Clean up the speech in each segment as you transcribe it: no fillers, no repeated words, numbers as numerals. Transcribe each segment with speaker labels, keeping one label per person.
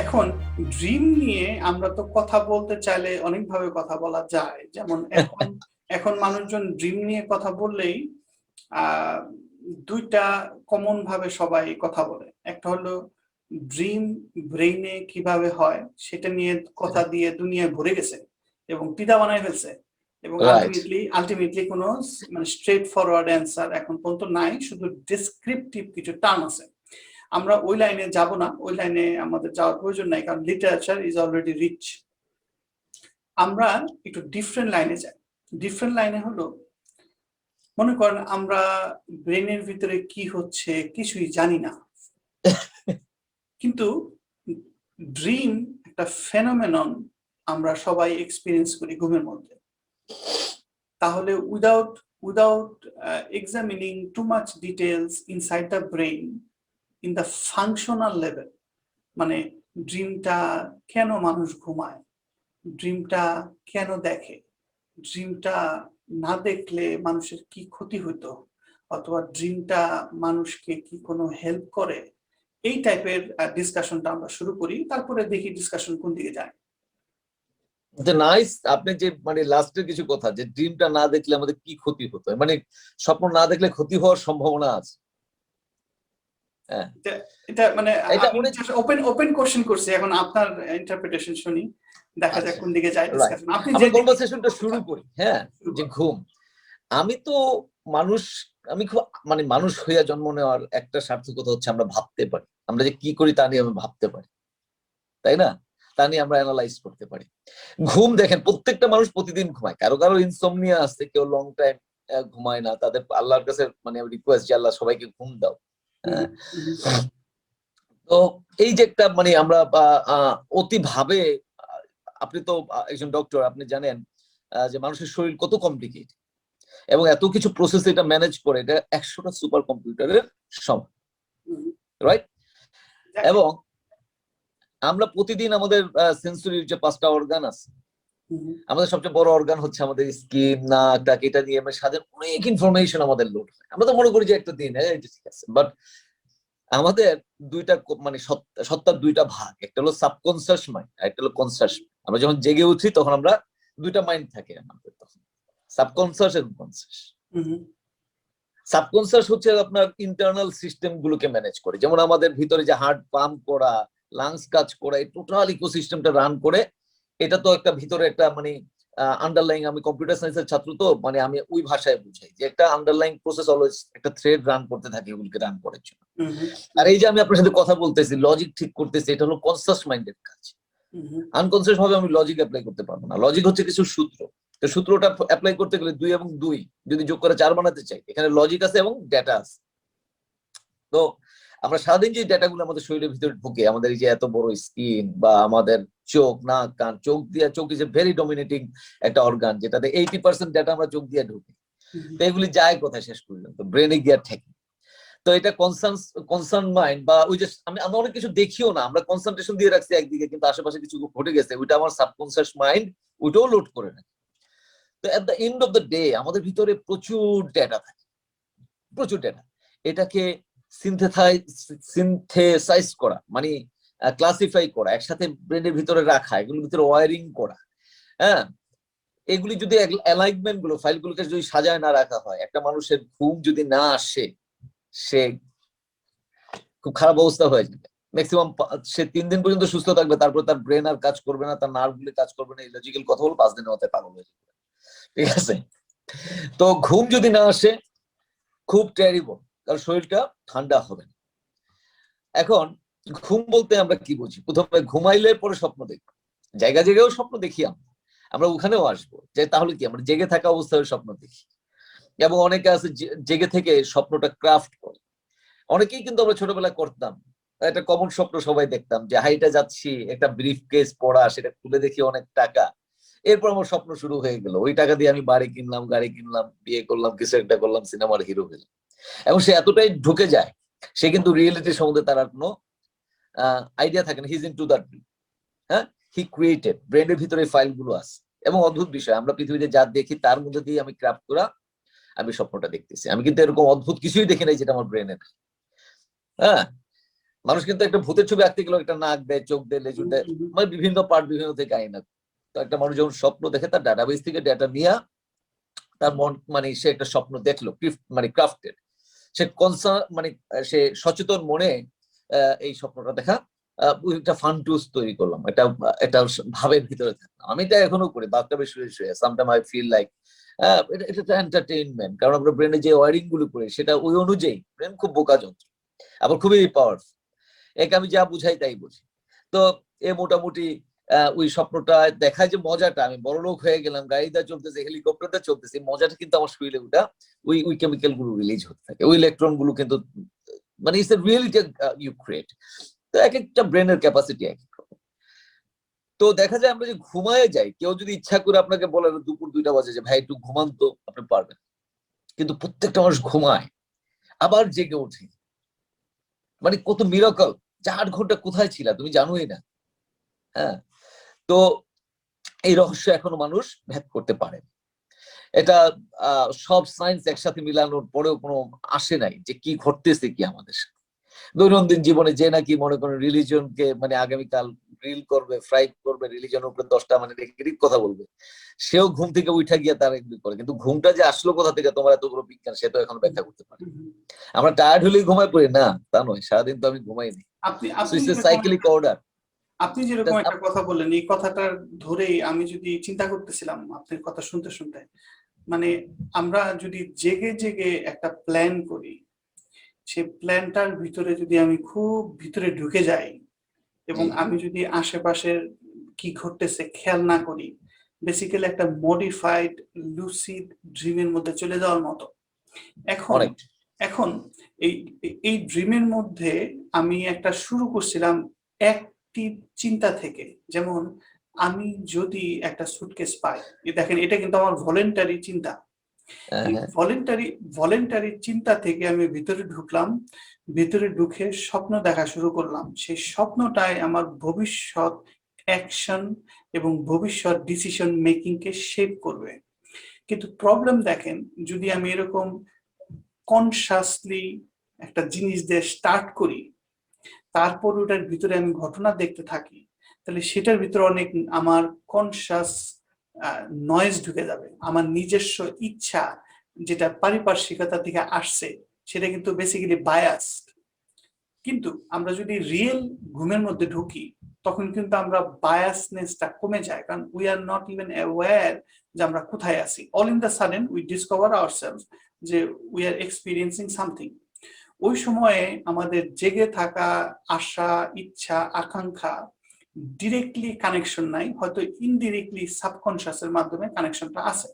Speaker 1: এখন ড্রিম নিয়ে আমরা তো কথা বলতে চাইলে অনেকভাবে কথা বলা যায়, যেমন এখন এখন মানুষজন ড্রিম নিয়ে কথা বললেই আহ দুইটা কমন ভাবে সবাই কথা বলে। একটা হলো ড্রিম ব্রেইনে কিভাবে হয় সেটা নিয়ে কথা দিয়ে দুনিয়ায় ভরে গেছে এবং পিতা বানায় ফেলছে, এবং
Speaker 2: রাইট
Speaker 1: আলটিমেটলি কোনো মানে স্ট্রেট ফরওয়ার্ড অ্যান্সার এখন পর্যন্ত নাই, শুধু ডেসক্রিপটিভ কিছু টার্ম আছে। আমরা ওই লাইনে যাব না, ওই লাইনে আমাদের যাওয়ার প্রয়োজন নাই, কারণ লিটারেচার ইজ অলরেডি রিচ। আমরা একটু ডিফারেন্ট লাইনে যাই। ডিফারেন্ট লাইনে হলো, মনে করেন আমরা ব্রেনের ভিতরে কি হচ্ছে কিছুই জানি না, কিন্তু ড্রিম একটা ফেনোমেনন আমরা সবাই এক্সপিরিয়েন্স করি ঘুমের মধ্যে। তাহলে without examining too much details inside the brain in the functional level, মানে ড্রিমটা কেন মানুষ ঘুমায়, ড্রিমটা কেন দেখে, ড্রিমটা না দেখলে মানুষের কি ক্ষতি হতো, অথবা ড্রিমটা মানুষকে কি কোনো হেল্প করে, এই টাইপের ডিসকাশনটা আমরা শুরু করি, তারপরে দেখি ডিসকাশন কোন দিকে যায়।
Speaker 2: নাইস। আপনি যে মানে লাস্টের কিছু কথা, যে ড্রিমটা না দেখলে আমাদের কি ক্ষতি হতো, মানে স্বপ্ন না দেখলে ক্ষতি হওয়ার সম্ভাবনা আছে। হ্যাঁ,
Speaker 1: এটা মানে
Speaker 2: এটা
Speaker 1: আমি ওপেন কোশ্চেন করছি, এখন আপনার ইন্টারপ্রিটেশন শুনি, দেখা যাক কোন দিকে যায় ডিসকাশন। আপনি যে
Speaker 2: কনভারসেশনটা শুরু করি। হ্যাঁ, যে ঘুম, আমি তো মানুষ, আমি খুব মানে মানুষ হইয়া জন্ম নেওয়ার একটা সার্থকতা হচ্ছে আমরা ভাবতে পারি, আমরা যে কি করি তা নিয়ে আমি ভাবতে পারি, তাই না? তা নিয়ে আমরা অ্যানালাইজ করতে পারি। ঘুম দেখেন, প্রত্যেকটা মানুষ প্রতিদিন ঘুমায়, কারো কারো ইনসোমনিয়া আছে, কেউ লং টাইম ঘুমায় না, তাদের আল্লাহর কাছে মানে রিকোয়েস্ট যে আল্লাহ সবাইকে ঘুম দাও। তো এই যে একটা মানে আমরা অতি ভাবে, আপনি তো একজন ডক্টর, আপনি জানেন যে মানুষের শরীর কত কমপ্লিকেট এবং এত কিছু প্রসেস এটা ম্যানেজ করে, এটা 100টা সুপার কম্পিউটারের সমান, রাইট? এবং আমরা প্রতিদিন আমাদের সেন্সরির যে 5টা অর্গান আছে, আমাদের সবচেয়ে বড় অর্গান হচ্ছে আমাদের স্কিন, নাক, ডাক, এটা নিয়ে আমরা সাথে অনেক ইনফরমেশন আমাদের লোড হয়। আমরা তো মনে করি যে একটা দিন ঠিক আছে, বাট আমাদের দুইটা মানে সত্তার দুইটা ভাগ, একটা হলো সাবকনসিয়াস মাইন্ড আর একটা হলো কনসিয়াস। আমরা যখন জেগে উঠি তখন আমরা দুইটা মাইন্ড থাকে আমাদের, তখন সাবকনসিয়াস এবং কনসিয়াস। সাবকনসিয়াস হচ্ছে আপনার ইন্টারনাল সিস্টেম গুলোকে ম্যানেজ করে, যেমন আমাদের ভিতরে যে হার্ট পাম্প করা, লাংস কাজ করা, এই টোটাল ইকোসিস্টেমটা রান করে। এটা তো একটা ভিতরে একটা মানে আন্ডারলাইং, আমি কম্পিউটার সায়েন্সের ছাত্র, তো মানে আমি ওই ভাষায় বুঝাই যে একটা আন্ডারলাইং প্রসেস অলওয়েজ একটা থ্রেড রান করতে থাকে এগুলোকে রান করার জন্য। আর এই যে আমি আপনার সাথে কথা বলতেছি, লজিক ঠিক করতেছি, এটা হলো কনসিয়াস মাইন্ডের কাজ। আনকনসিয়াস ভাবে আমি লজিক অ্যাপ্লাই করতে পারবো না। লজিক হচ্ছে কিছু সূত্র, তো সূত্রটা অ্যাপ্লাই করতে গেলে 2 এবং 2 যদি যোগ করে 4 বানাতে চাই, এখানে লজিক আছে এবং ডেটা আছে। তো আমরা সারাদিন যে ডেটাগুলো আমাদের শরীরের ভিতরে ঢুকে, আমাদের এই যে এত বড় স্কিন বা আমাদের চোখ, নাক, কান, চোখ ইজ এ ভেরি ডমিনেটিং একটা অর্গান, যেটাতে 80% ডেটা আমরা চোখ দিয়ে ঢুকে। তো এগুলি যায় কোথায় শেষ পর্যন্ত? ব্রেনে গিয়ে ঠেকে। তো এটা কনসার্ন মাইন্ড, বা ওই যে আমরা অনেক কিছু দেখিও না, আমরা কনসেন্ট্রেশন দিয়ে রাখছি একদিকে, কিন্তু আশেপাশে কিছু ঘটে গেছে, ওইটা আমার সাবকনসিয়াস মাইন্ড ওইটাও লোড করে নেয়। তো at the end of the day আমাদের ভিতরে প্রচুর ডেটা থাকে, প্রচুর ডেটা। এটাকে সিনথেসাইজ করা মানে ক্লাসিফাই করা, একসাথে ব্রেনের ভিতরে রাখা, এগুলোর ভিতরে ওয়ারিং করা, হ্যাঁ, এগুলি যদি অ্যালাইনমেন্ট গুলো, ফাইলগুলোকে যদি সাজায় না রাখা হয়, একটা মানুষের ঘুম যদি না আসে, সে খুব খারাপ অবস্থা হয়ে যাবে। ম্যাক্সিমাম সে 3 দিন পর্যন্ত সুস্থ থাকবে, তারপর তার ব্রেন আর কাজ করবে না, তার নার্ভ গুলি কাজ করবে না, ইলজিক্যাল কথা বলে 5 দিনের মাথায় পাগল হয়ে যাবে। ঠিক আছে? তো ঘুম যদি না আসে, খুব টেরিবল, কারণ শরীরটা ঠান্ডা হবে না। এখন ঘুম বলতে আমরা কি বুঝি? প্রথমে ঘুমাইলে পরে স্বপ্ন দেখবো, জায়গা জায়গায়ও স্বপ্ন দেখি আমরা ওখানেও আসবো, যে তাহলে কি আমরা জেগে থাকা অবস্থায় স্বপ্ন দেখি, এবং অনেকে আছে জেগে থেকে স্বপ্নটা ক্রাফট করে। অনেকেই কিন্তু আমরা ছোটবেলায় করতাম, একটা কমন স্বপ্ন সবাই দেখতাম যে হাইটা যাচ্ছি, একটা ব্রিফ কেস পড়া, সেটা খুলে দেখি অনেক টাকা, এরপর আমার স্বপ্ন শুরু হয়ে গেল, ওই টাকা দিয়ে আমি বাড়ি কিনলাম, গাড়ি কিনলাম, বিয়ে করলাম, কিছু একটা করলাম, সিনেমার হিরো হলাম। এবং সে এতটাই ঢুকে যায়, সে কিন্তু রিয়েলিটির সম্বন্ধে তার আর কোনো আইডিয়া থাকে না। হিজ ইনটু দ্যাট, হ্যাঁ, হি ক্রিয়েটেড, ব্রেনের ভিতরে ফাইল গুলো আছে। এবং অদ্ভুত বিষয়, আমরা পৃথিবীতে যা দেখি তার মধ্যে দিয়ে আমি ক্রাফট করা আমি স্বপ্নটা দেখতেছি। আমি কিন্তু এরকম অদ্ভুত কিছুই দেখি নাই যেটা আমার ব্রেনে নাই। হ্যাঁ, মানুষ কিন্তু একটা ভূতের ছবি আঁকতে গেলে একটা নাক দেয়, চোখ দেয়, লেজু দেয়, মানে বিভিন্ন পার্ট বিভিন্ন থেকে আইনা। তো একটা মানুষ যখন স্বপ্ন দেখে তার ডাটাবেস থেকে ডেটা নিয়ে তার মন মানে সে একটা স্বপ্ন দেখলো, মানে ক্রাফটেড, সে কনসার্ন মানে সে সচেতন মনে এই স্বপ্নটা দেখা একটা ফান টুলস তৈরি করলাম, এটা ভাবের ভিতরে থাকলাম। আমি এটা এখনো করি, বাথটাবে শুয়ে শুয়ে সামটাইম আই ফিল লাইক এটা এন্টারটেইনমেন্ট, কারণ আমরা ব্রেনে যে ওয়ারিং গুলো করি সেটা ওই অনুযায়ী, ব্রেন খুব বোকা যন্ত্র, আবার খুবই পাওয়ারফুল। একে আমি যা বুঝাই তাই বুঝি। তো এ মোটামুটি ওই স্বপ্নটা দেখায় যে মজাটা, আমি বড় লোক হয়ে গেলাম, গাড়িটা চলতেছে, হেলিকপ্টারটা চলতেছে, মজাটা কিন্তু আমার শরীরে ওটা ওই কেমিক্যাল গুলো রিলিজ হতে থাকে, ওই ইলেকট্রন গুলো কিন্তু, মানে it's a reality you create. তো এক একটা ব্রেনের ক্যাপাসিটি এক এক রকম। তো দেখা যায় আমরা যে ঘুমায় যাই, কেউ যদি ইচ্ছা করে আপনাকে বলে দুপুর 2টা বাজে যে ভাই একটু ঘুমান, তো আপনি পারবেন, কিন্তু প্রত্যেকটা মানুষ ঘুমায় আবার জেগে ওঠে। মানে কত মিরাকল, 4 ঘন্টা কোথায় ছিলা তুমি জানোই না। হ্যাঁ, তো এই রহস্য এখনো মানুষ ভেদ করতে পারে। এটা সব সায়েন্স একসাথে মিলানোর পরেও কোনো আসে নাই যে কি ঘটতেছে কি আমাদের সাথে দৈনন্দিন জীবনে। যে নাকি মনে করেন রিলিজনকে মানে আগামীকাল গ্রিল করবে, ফ্রাই করবে, রিলিজনের উপরে 10টা মানে নেগেটিভ কথা বলবে, সেও ঘুম থেকে উঠা গিয়ে তার এগুলি করে। কিন্তু ঘুমটা যে আসলো কোথা থেকে, তোমার এত বড় বিজ্ঞান, সে তো এখন ব্যাখ্যা করতে পারে। আমরা টায়ার্ড হলেই ঘুমাই পড়ি না, তা নয়, সারাদিন তো আমি ঘুমাইনি।
Speaker 1: আপনি
Speaker 2: সো
Speaker 1: আপনি
Speaker 2: ইটস এ
Speaker 1: যেরকম
Speaker 2: সাইক্লিক অর্ডার।
Speaker 1: আপনি যেরকম একটা কথা বললেন, এই কথাটার ধরেই আমি যদি চিন্তা করতেছিলাম আপনার কথা শুনতে শুনতে, মানে আমরা যদি জেগে জেগে একটা প্ল্যান করি, সেই প্ল্যানটার ভিতরে যদি আমি খুব ভিতরে ঢুকে যাই এবং আমি যদি আশেপাশের কি ঘটতেছে খেয়াল না করি, বেসিক্যালি একটা মডিফাইড লুসিড ড্রিমের মধ্যে চলে যাওয়ার মতো। এখন এখন এই এই ড্রিমের মধ্যে আমি একটা শুরু করছিলাম অ্যাক্টিভ চিন্তা থেকে, যেমন আমি যদি একটা সুটকেস পাই, দেখেন এটা কিন্তু আমার ভলেন্টারি চিন্তা, ভলেন্টারি চিন্তা থেকে আমি ভিতরে ঢুকলাম, ভিতরে ঢুকে স্বপ্ন দেখা শুরু করলাম। সেই স্বপ্নটাই আমার ভবিষ্যৎ অ্যাকশন এবং ভবিষ্যৎ ডিসিশন মেকিং কে শেপ করবে। কিন্তু প্রবলেম দেখেন, যদি আমি এরকম কনসাসলি একটা জিনিস দিয়ে স্টার্ট করি, তারপর ওটার ভিতরে আমি ঘটনা দেখতে থাকি, তাহলে সেটার ভিতরে অনেক আমার কনসাস নয়েজ ঢুকে যাবে। আমার নিজস্ব ইচ্ছা যেটা পারিপার্শ্বিকতা থেকে আসছে সেটা কিন্তু বেসিক্যালি বায়াসড। কিন্তু আমরা যদি রিয়েল ঘুমের মধ্যে ঢুকি, তখন কিন্তু আমরা বায়াসনেসটা কমে যায়, কারণ we are not even aware যে আমরা কোথায় আছি। All in the sudden we discover ourself যে উই আর এক্সপিরিয়েন্সিং সামথিং। ওই সময়ে আমাদের জেগে থাকা আশা, ইচ্ছা, আকাঙ্ক্ষা ডিরেক্টলি কানেকশন নাই, হয়তো ইনডিরেক্টলি সাবকনশিয়াসের মাধ্যমে কানেকশনটা আছে।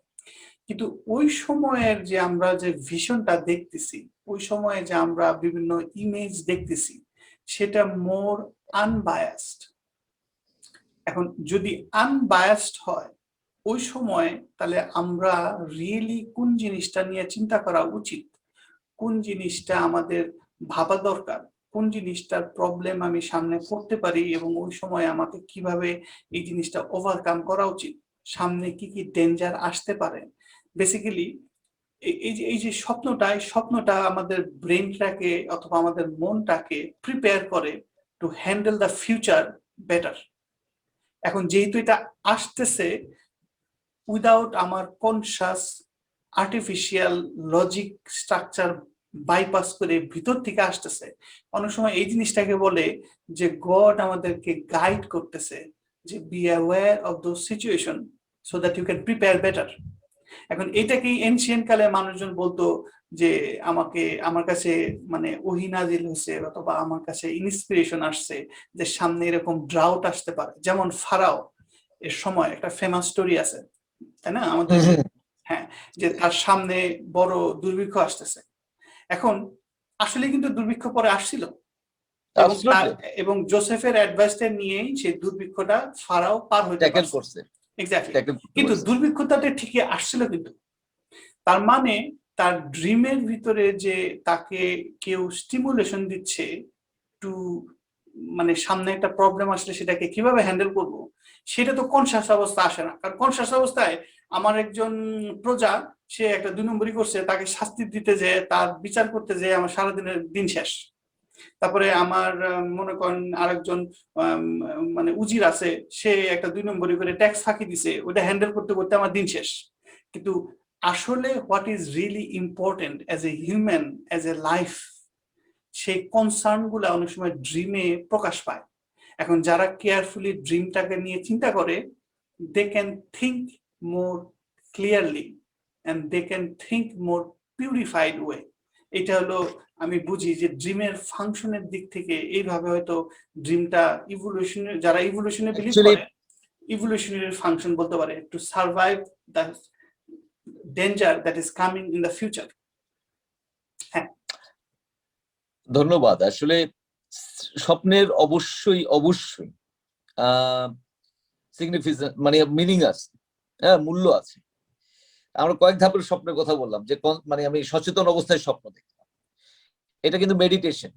Speaker 1: কিন্তু ওই সময়ের যে আমরা যে ভিশনটা দেখতেছি, ওই সময়ে যে আমরা বিভিন্ন ইমেজ দেখতেছি, সেটা মোর আনবায়াসড। এখন যদি আনবায়াসড হয় ওই সময়, তাহলে আমরা রিয়েলি কোন জিনিসটা নিয়ে চিন্তা করা উচিত, কোন জিনিসটা আমাদের ভাবা দরকার, কোন জিনিসটার প্রবলেম আমি সামনে করতে পারি এবং ওই সময় আমাকে কিভাবে এই জিনিসটা ওভারকাম করা উচিত, সামনে কি কি ডেঞ্জার আসতে পারে। বেসিক্যালি এই যে স্বপ্নটা আমাদের ব্রেনটাকে অথবা আমাদের মনটাকে প্রিপেয়ার করে to handle the future better. এখন যেহেতু এটা আসতেছে উইদাউট আমার conscious artificial logic structure bypass করে ভিতর থেকে আসতেছে, অনেক সময় এই জিনিসটাকে বলে যে গড আমাদেরকে গাইড করতেছে যে be aware of those situation so that you can prepare better. এখন এটাকেই এনশিয়েন্ট কালে মানুষজন বলতো যে আমার কাছে মানে ওহী নাজিল হয়েছে অথবা আমার কাছে ইন্সপিরেশন আসছে যে সামনে এরকম ড্রাউট আসতে পারে। যেমন ফারাও এর সময় একটা ফেমাস স্টোরি আছে, তাই না আমাদের? হ্যাঁ, যে তার সামনে বড় দুর্ভিক্ষ আসতেছে। এখন আসলে কিন্তু দুর্ভিক্ষ পরে আসছিল এবং জোসেফের অ্যাডভাইসটা নিয়েই সেই দুর্ভিক্ষটা ফারাও পার হইতে পারছে। এক্স্যাক্টলি, কিন্তু দুর্ভিক্ষটা ঠিকই আসছিল। কিন্তু তার মানে তার ড্রিমের ভিতরে যে তাকে কেউ স্টিমুলেশন দিচ্ছে টু, মানে সামনে একটা প্রবলেম আসলে সেটাকে কিভাবে হ্যান্ডেল করব, সেটা তো কনসাস অবস্থা আসে না। কারণ কনসাস অবস্থায় আমার একজন প্রজা, সে একটা 2 নম্বরই করছে, তাকে শাস্তি দিতে যে, তার বিচার করতে যে আমার সারাদিনের দিন শেষ। তারপরে আমার মনে করেন আরেকজন মানে উজির আছে, সে একটা 2 নম্বরই করে ট্যাক্স ফাঁকি দিছে, ওটা হ্যান্ডেল করতে করতে আমার দিন শেষ। কিন্তু আসলে what is really important as a human, as a life, সেই কনসার্ন গুলা অনেক সময় ড্রিমে প্রকাশ পায়। এখন যারা কেয়ারফুলি ড্রিমটাকে নিয়ে চিন্তা করে, they can think more clearly and they can think more purified way. এটা হলো আমি বুঝি যে ড্রিমের ফাংশনের দিক থেকে এইভাবে হয়তো ড্রিমটা ইভলিউশনারি, যারা ইভলিউশনে বিলিভ
Speaker 2: Actually,
Speaker 1: করে, ইভলিউশনারি ফাংশন বলতে পারে to survive the danger that is coming in the future. হ্যাঁ,
Speaker 2: ধন্যবাদ। আসলে স্বপ্নের অবশ্যই অবশ্যই সিগনিফিকেন্ট মানে মিনিং আছে, হ্যাঁ, মূল্য আছে। আমরা কয়েক ধাপের স্বপ্নের কথা বললাম, যে মানে আমি সচেতন অবস্থায় স্বপ্ন দেখলাম, এটা কিন্তু মেডিটেশন,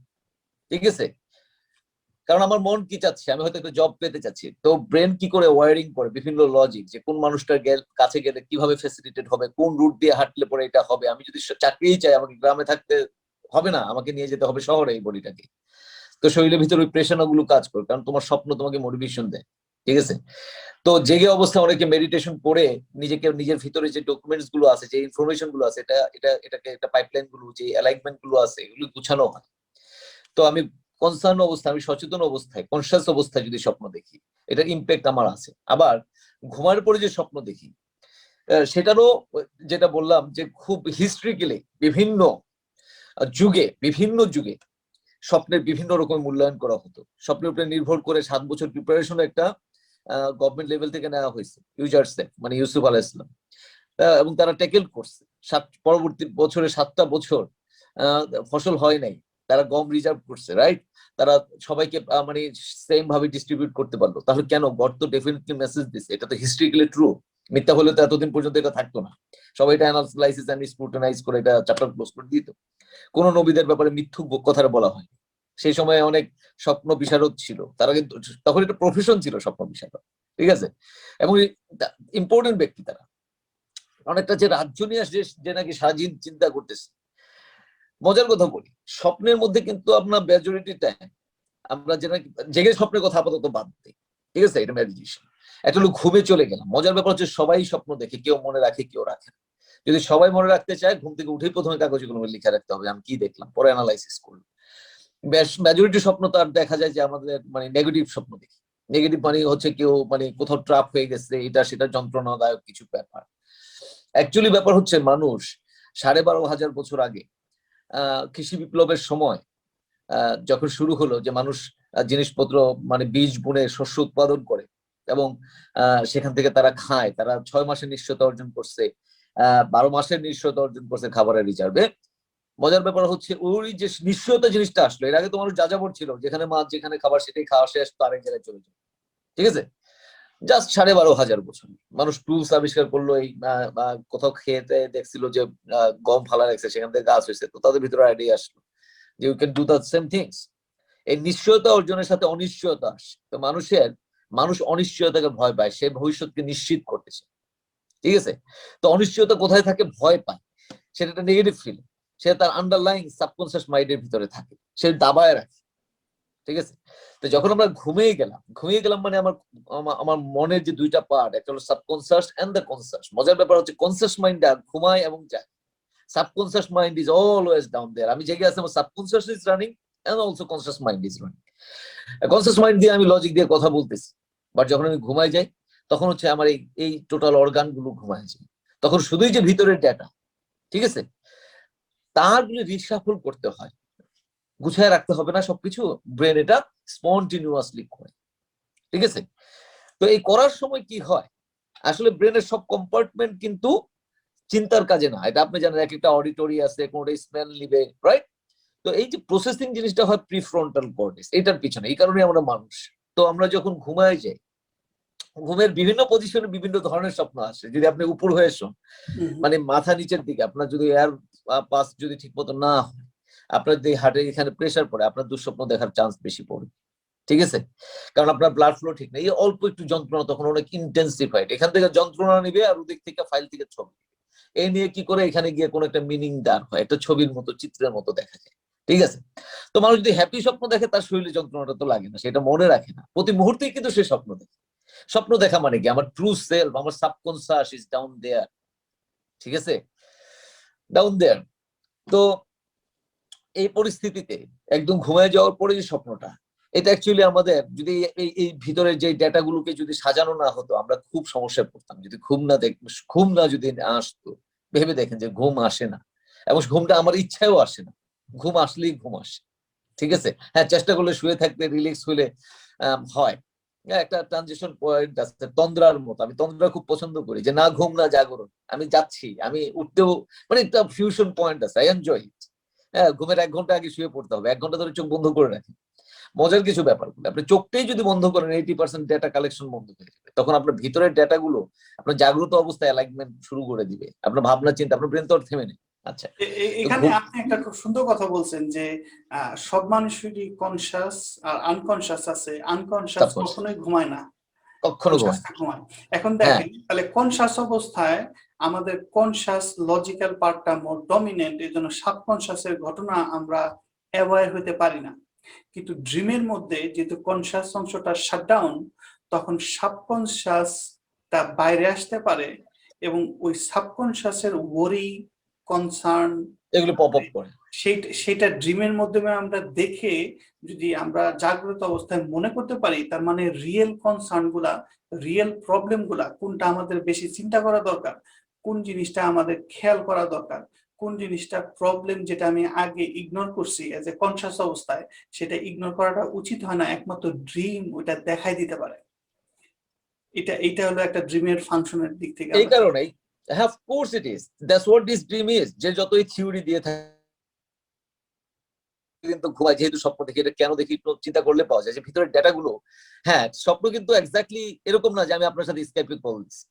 Speaker 2: ঠিক আছে? কারণ আমার মন কি চাচ্ছে, আমি হয়তো একটা জব পেতে চাচ্ছি, তো ব্রেন কি করে ওয়ারিং করে বিভিন্ন লজিক, যে কোন মানুষটার কাছে গেলে কিভাবে ফ্যাসিলিটেট হবে, কোন রুট দিয়ে হাঁটলে পরে এটা হবে। আমি যদি চাকরিই চাই, আমাকে গ্রামে থাকতে হবে না, আমাকে নিয়ে যেতে হবে শহরে এই বডিটাকে। তো শরীরের ভিতরে ওই প্রেশার গুলো কাজ করে, কারণ তোমার স্বপ্ন তোমাকে মোটিভেশন দেয়, ঠিক আছে? তো জেগে অবস্থায় অনেকে মেডিটেশন করে নিজেকে, নিজের ভিতরে যে ডকুমেন্টস গুলো আছে, যে ইনফরমেশন গুলো আছে, এটাকে একটা পাইপলাইন গুলো, যে অ্যালাইনমেন্ট গুলো আছে, এগুলো গুছানো হয়। তো আমি কনসার্ন অবস্থায়, আমি সচেতন অবস্থায়, কনসিয়াস অবস্থায় যদি স্বপ্ন দেখি, এটার ইম্প্যাক্ট আমার আছে। আবার ঘুমার পরে যে স্বপ্ন দেখি, সেটারও, যেটা বললাম যে খুব হিস্ট্রিক্যালি বিভিন্ন যুগে স্বপ্নের বিভিন্ন রকম মূল্যায়ন করা হতো। স্বপ্নের উপরে নির্ভর করে 7 বছর প্রিপারেশন একটা গভর্নমেন্ট লেভেল থেকে নেওয়া হয়েছে, ইউজারসেফ মানে ইউসুফ আলাইহিস সালাম, এবং তারা ট্যাকেল করছে। পরবর্তী বছরে 7টা বছর ফসল হয় নাই, তারা গম রিজার্ভ করছে, রাইট? তারা সবাইকে মানে সেম ভাবে ডিস্ট্রিবিউট করতে পারলো। তাহলে কেন? গড তো ডেফিনেটলি মেসেজ দিচ্ছে, এটা তো হিস্ট্রিক্যালি ট্রু। মিথ্যা হলে তো এতদিন পর্যন্ত এটা থাকতো না, সবাই এটা অ্যানালাইসিস এন্ড স্ক্রুটিনাইজ করে এটা চ্যাপ্টার ক্লোজ করে দিত। কোন নবীদের ব্যাপারে মিথ্যুক কথাটা বলা হয়। সেই সময় অনেক স্বপ্ন বিশারদ ছিল, তারা কিন্তু তখন এটা প্রফেশন ছিল, স্বপ্ন বিশারদ, ঠিক আছে? এবং ইম্পর্টেন্ট ব্যক্তি তারা। অনেকটা যে রাজ্য নিয়ে আসছে, যে নাকি সারাদিন চিন্তা করতেছে। মজার কথা বলি, স্বপ্নের মধ্যে কিন্তু আপনার মেজরিটি টাইম আমরা যে নাকি জেগে স্বপ্নের কথা আপাতত বাদ দিই, ঠিক আছে? এটা মেডিটেশন। একটা হলো ঘুমে চলে গেলাম। মজার ব্যাপার হচ্ছে সবাই স্বপ্ন দেখে, কেউ মনে রাখে কেউ রাখে না। যদি সবাই মনে রাখতে চায়, ঘুম থেকে উঠেই প্রথমে কাগজে কোনো লিখে রাখতে হবে আমি কি দেখলাম, পরে অ্যানালাইসিস করবো। মেজরিটি স্বপ্ন তো আর দেখা যায় যে আমাদের মানে নেগেটিভ স্বপ্ন দেখি। নেগেটিভ মানে হচ্ছে কেউ মানে কোথাও ট্রাপ হয়ে গেছে, এটা সেটা যন্ত্রণাদায়ক কিছু ব্যাপার। অ্যাকচুয়ালি ব্যাপার হচ্ছে, মানুষ 12,500 বছর আগে কৃষি বিপ্লবের সময় যখন শুরু হলো, যে মানুষ জিনিসপত্র মানে বীজ বুনে শস্য উৎপাদন করে এবং সেখান থেকে তারা খায়, তারা 6 মাসের নিশ্চয়তা অর্জন করছে, 12 মাসের নিশ্চয়তা অর্জন করছে খাবারের রিজার্ভে। মজার ব্যাপার হচ্ছে, ওই যে নিশ্চয়তা জিনিসটা আসলো, এর আগে তো মানুষ যাযাবর ছিল, যেখানে মাছ যেখানে খাবার সেটাই খাওয়া শেষ, তো আরেক জায়গায় চলে যায়, ঠিক আছে? জাস্ট 12,500 বছর মানুষ টুলস আবিষ্কার করলো। এই কোথাও খেতে দেখছিল যে গম ফালা রাখছে, সেখান থেকে গাছ হয়েছে, তো তাদের ভিতরে আইডিয়া আসলো যে you can do the same things. এই নিশ্চয়তা অর্জনের সাথে অনিশ্চয়তা আসে। তো মানুষ অনিশ্চয়তাকে ভয় পায়, সে ভবিষ্যৎকে নিশ্চিত করতেছে, ঠিক আছে? তো অনিশ্চয়তা কোথায় থাকে? ভয় পায়, সেটা একটা নেগেটিভ ফিল, সে তার আন্ডারলাইং সাবকনসিয়াস মাইন্ডের ভিতরে থাকে, সে দাবায় রাখে, ঠিক আছে? তো যখন আমরা ঘুমিয়ে গেলাম মানে আমার আমার মনের যে দুইটা পার্ট, একটা হলো সাবকনসিয়াস এন্ড দ্য কনসিয়াস। মজার ব্যাপার হচ্ছে, কনসিয়াস মাইন্ডটা ঘুমায় এবং যায়, subconscious mind is always down there. আমি জেগে আছি, আমার subconscious is running and also conscious mind is running. Conscious mind দিয়ে আমি লজিক দিয়ে কথা বলতেছি, বাট যখন আমি ঘুমাই যাই, তখন হচ্ছে আমার এই টোটাল অর্গান গুলো ঘুমায় যায়। তখন শুধুই যে ভিতরের ডেটা, ঠিক আছে, তারগুলো রিসাফল করতে হয়, গুছায় রাখতে হবে না সবকিছু, ব্রেন এটা স্পন্টিনিউয়াসলি করে, ঠিক আছে? তো এই করার সময় কি হয়, আসলে ব্রেনের সব কম্পার্টমেন্ট কিন্তু চিন্তার কাজে না, এটা আপনি জানেন। এক একটা অডিটরি আছে, কোনটা স্মেল নিবে, রাইট? তো এই যে প্রসেসিং জিনিসটা হয় প্রিফ্রন্টাল কর্টেক্স, এটার পিছনে। এই কারণে আমরা মানুষ, তো আমরা যখন ঘুমায় যাই, ঘুমের বিভিন্ন পজিশনে বিভিন্ন ধরনের স্বপ্ন আসে। যদি আপনি উপর হয়ে শোন, মানে মাথা নিচের দিকে, আপনার যদি এয়ার পাস যদি ঠিক মতো না হয়, আপনার যদি হার্টের এখানে প্রেসার পড়ে, আপনার দুঃস্বপ্ন দেখার চান্স বেশি পড়বে, ঠিক আছে? কারণ আপনার ব্লাড ফ্লো ঠিক নেই। এই অল্প একটু যন্ত্রণা তখন অনেক ইন্টেন্সিফাইড, এখান থেকে যন্ত্রণা নিবে আর ওদিক থেকে ফাইল থেকে ছবি, এই নিয়ে কি করে এখানে গিয়ে কোনো একটা মিনিং দাঁড় হয়, একটা ছবির মতো, চিত্রের মতো দেখা যায়, ঠিক আছে? তো মানুষ যদি হ্যাপি স্বপ্ন দেখে তার শরীরে যন্ত্রণাটা তো লাগে না, সেটা মনে রাখে না, প্রতি মুহূর্তেই কিন্তু সে স্বপ্ন দেখে। স্বপ্ন দেখা মানে কি, আমার ট্রু সেলফ, আমার সাবকনসিয়াস ইজ ডাউন দেয়ার, ঠিক আছে, ডাউন দেয়ার। তো এই পরিস্থিতিতে একদম ঘুমায় যাওয়ার পরে যে স্বপ্নটা, এটা অ্যাকচুয়ালি আমাদের যদি এই ভিতরের যে ডেটাগুলোকে যদি সাজানো না হতো, আমরা খুব সমস্যায় পড়তাম। যদি ঘুম না যদি আসতো, ভেবে দেখেন যে ঘুম আসে না, এবং ঘুমটা আমার ইচ্ছাও আসে না, ঘুম আসলেই ঘুম আসে, ঠিক আছে। হ্যাঁ, চেষ্টা করলে শুয়ে থাকতে রিল্যাক্স হইলে হয়। একটা ট্রানজিশন পয়েন্ট আছে তন্দ্রার মতো, আমি তন্দ্রা খুব পছন্দ করি, যে না ঘুম না জাগরণ, আমি যাচ্ছি, আমি উঠতেও, মানে একটা ফিউশন পয়েন্ট আছে, আই এনজয় ইট। হ্যাঁ, ঘুমের 1 ঘন্টা আগে শুয়ে পড়তে হবে, 1 ঘন্টা ধরে চোখ বন্ধ করে রাখি। মজার কিছু ব্যাপার, আপনি চোখটাই যদি বন্ধ করেন 80% ডেটা কালেকশন বন্ধ হয়ে যাবে, তখন আপনার ভিতরের ডেটা গুলো আপনার জাগ্রত অবস্থায় অ্যালাইনমেন্ট শুরু করে দিবে, আপনার ভাবনা চিন্তা, আপনার ব্রেন তো আর থেমে নেই। আচ্ছা, তো
Speaker 1: এখানে
Speaker 2: ঘুম,
Speaker 1: আপনি একটা খুব সুন্দর কথা বলছেন যে সব মানুষেরই কনসাস আর আনকনসাস আছে, আনকনসাস
Speaker 2: সাপোজ
Speaker 1: কখনোই ঘুমায় না,
Speaker 2: কখনো ঘুমায়
Speaker 1: কনসাসটা ঘুমায়। এখন
Speaker 2: হ্যাঁ,
Speaker 1: দেখেন তাহলে কনসাস অবস্থায় আমাদের কনসাস লজিক্যাল পার্টটা মোর ডমিনেন্ট, এই জন্য সাবকনসাসের ঘটনা আমরা অ্যাওয়্যার হতে পারি না। কিন্তু ড্রিমের মধ্যে যেহেতু কনসাস অংশটা শাটডাউন, তখন সাবকনসাসটা বাইরে আসতে পারে, এবং ওই সাবকনসাসের ওয়ারি, কনসার্ন,
Speaker 2: এগুলো পপ আপ করে।
Speaker 1: সেটা ড্রিমের মাধ্যমে আমরা দেখে যদি আমরা জাগ্রত অবস্থায় মনে করতে পারি, তার মানে রিয়েল কনসার্ন গুলা, রিয়েল প্রবলেম গুলা, কোনটা আমাদের বেশি চিন্তা করা দরকার, কোন জিনিসটা আমাদের খেয়াল করা দরকার, কোন জিনিসটা প্রবলেম যেটা আমি আগে ইগনোর করছি এজ এ কনসাস অবস্থায়, সেটা ইগনোর করাটা উচিত হয় না, একমাত্র ড্রিম ওইটা দেখাই দিতে পারে। এটা হলো একটা ড্রিমের ফাংশনের দিক থেকে
Speaker 2: এই
Speaker 1: আমরা
Speaker 2: কারণেই, হ্যাঁ, of course it is, that's what this dream is. যে যতই থিওরি দিয়ে থাকে কিন্তু ঘুমায়, যেহেতু স্বপ্ন দেখি, এটা কেন দেখি একটু চিন্তা করলে পাওয়া যায় যে ভিতরের ডেটা গুলো। হ্যাঁ, স্বপ্ন কিন্তু এক্স্যাক্টলি এরকম না যে আমি আপনার সাথে স্কাইপে বলছি,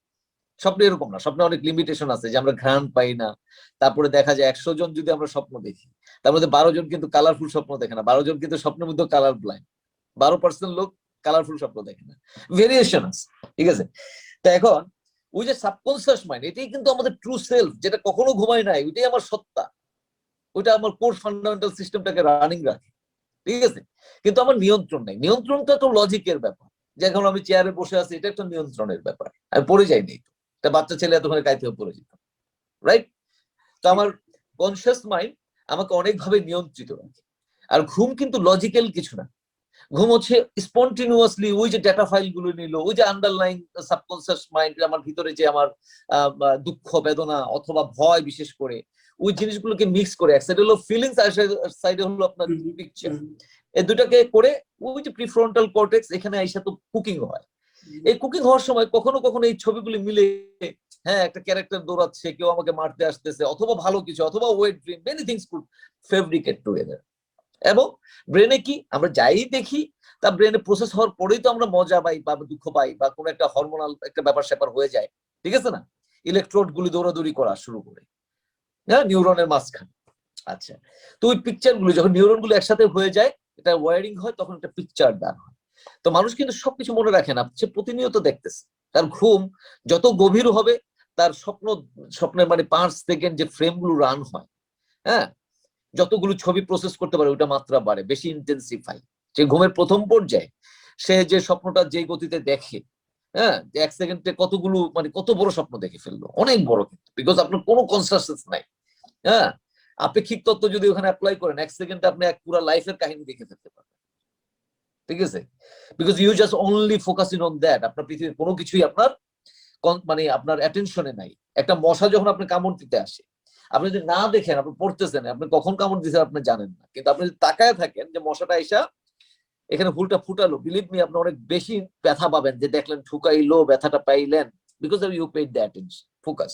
Speaker 2: স্বপ্ন এরকম না, স্বপ্নে অনেক লিমিটেশন আছে, যে আমরা ঘ্রাণ পাই না। তারপরে দেখা যায় 100 জন যদি আমরা স্বপ্ন দেখি, তার মধ্যে 12 জন কিন্তু কালারফুল স্বপ্ন দেখে না, 12 জন কিন্তু স্বপ্নের মধ্যে কালার ব্লাইন্ড, 12% লোক কালারফুল স্বপ্ন দেখে না, ভেরিয়েশন আছে, ঠিক আছে। তা এখন ওই যে সাবকনসিয়াস মাইন্ড, এটাই কিন্তু আমাদের ট্রু সেলফ, যেটা কখনো ঘুমায় নাই, ওইটাই আমার সত্তা, ওইটা আমার কোর ফান্ডামেন্টাল সিস্টেমটাকে রানিং রাখে, ঠিক আছে। কিন্তু আমার নিয়ন্ত্রণ নেই, নিয়ন্ত্রণটা তো লজিকের ব্যাপার, যে এখন আমি চেয়ারে বসে আছি, এটা একটা নিয়ন্ত্রণের ব্যাপার, আমি পড়ে যাইনি, একটা বাচ্চা ছেলে এতক্ষণে কাইতেও পড়ে যেত, রাইট? তো আমার কনসিয়াস মাইন্ড আমাকে অনেকভাবে নিয়ন্ত্রিত রাখে। আর ঘুম কিন্তু লজিক্যাল কিছু না, ঘুম হচ্ছে স্পন্টিনিউয়াসলি, ওই যে ডেটা ফাইল গুলো নিল, ওই যে আন্ডারলাইং সাবকনসিয়াস মাইন্ড, আমার ভিতরে যে আমার দুঃখ বেদনা অথবা ভয়, বিশেষ করে ওই জিনিসগুলোকে মিক্স করে, এক সাইডে হলো ফিলিংস আর সাইডে হলো আপনার পিকচার, এই দুটাকে করে ওই যে প্রিফ্রন্টাল কর্টেক্স, এখানে আইসা তো কুকিং হয়। এই কুকিং হওয়ার সময় কখনো কখনো এই ছবিগুলি মিলে, হ্যাঁ, একটা ক্যারেক্টার দৌড়াচ্ছে, কেউ আমাকে মারতে আসতেছে, অথবা ভালো কিছু, অথবা wet dream, many things could fabricate together. এবং ব্রেনে কি আমরা যাই দেখি, তা ব্রেনে প্রসেস হওয়ার পরেই তো আমরা মজা পাই বা দুঃখ পাই, বা কোনো একটা হরমোনাল একটা ব্যাপার স্যাপার হয়ে যায়, ঠিক আছে না, ইলেকট্রোড গুলি দৌড়াদৌড়ি করা শুরু করে, হ্যাঁ, নিউরনের মাঝখানে। আচ্ছা, তো ওই পিকচার গুলো যখন নিউরন গুলো একসাথে হয়ে যায়, এটা ওয়ারিং হয়, তখন একটা পিকচার দান হয়। তো মানুষ কিন্তু সবকিছু মনে রাখে না, সে প্রতিনিয়ত দেখতেছে। তার ঘুম যত গভীর হবে, তার স্বপ্নের মানে 5 সেকেন্ড যে ফ্রেম গুলো রান হয়, হ্যাঁ, যতগুলো ছবি প্রসেস করতে পারে, ওটা মাত্রা বাড়ে, বেশি ইন্টেন্সিফাই। যে ঘুমের প্রথম পর্যায়ে সে যে স্বপ্নটা যে গতিতে দেখে, হ্যাঁ, যে 1 সেকেন্ডে কতগুলো, মানে কত বড় স্বপ্ন দেখে ফেললো, অনেক বড়, কিন্তু বিকজ আপনার কোনো কনসাসনেস নাই। হ্যাঁ, আপেক্ষিক তত্ত্ব যদি ওখানে অ্যাপ্লাই করেন, 1 সেকেন্ডে আপনি এক পুরো লাইফের কাহিনী দেখে ফেলতে পারেন, ঠিক আছে। Because you just only focusing on that, আপনার পৃথিবীর কোনো কিছুই আপনার মানে আপনার অ্যাটেনশনে নাই। একটা মশা যখন আপনি কামড় দিতে আসে, আপনি যদি না দেখেন, আপনি পড়তেছেন, আপনি কখন কামড় দিচ্ছেন আপনি জানেন না, কিন্তু আপনি যদি তাকায় থাকেন যে মশাটা এসা এখানে হুলটা ফুটালো, বিলিভ মি আপনি অনেক বেশি ব্যথা পাবেন, যে দেখলেন ঠুকাইলো, ব্যথাটা পাইলেন, because you paid the attention, focus.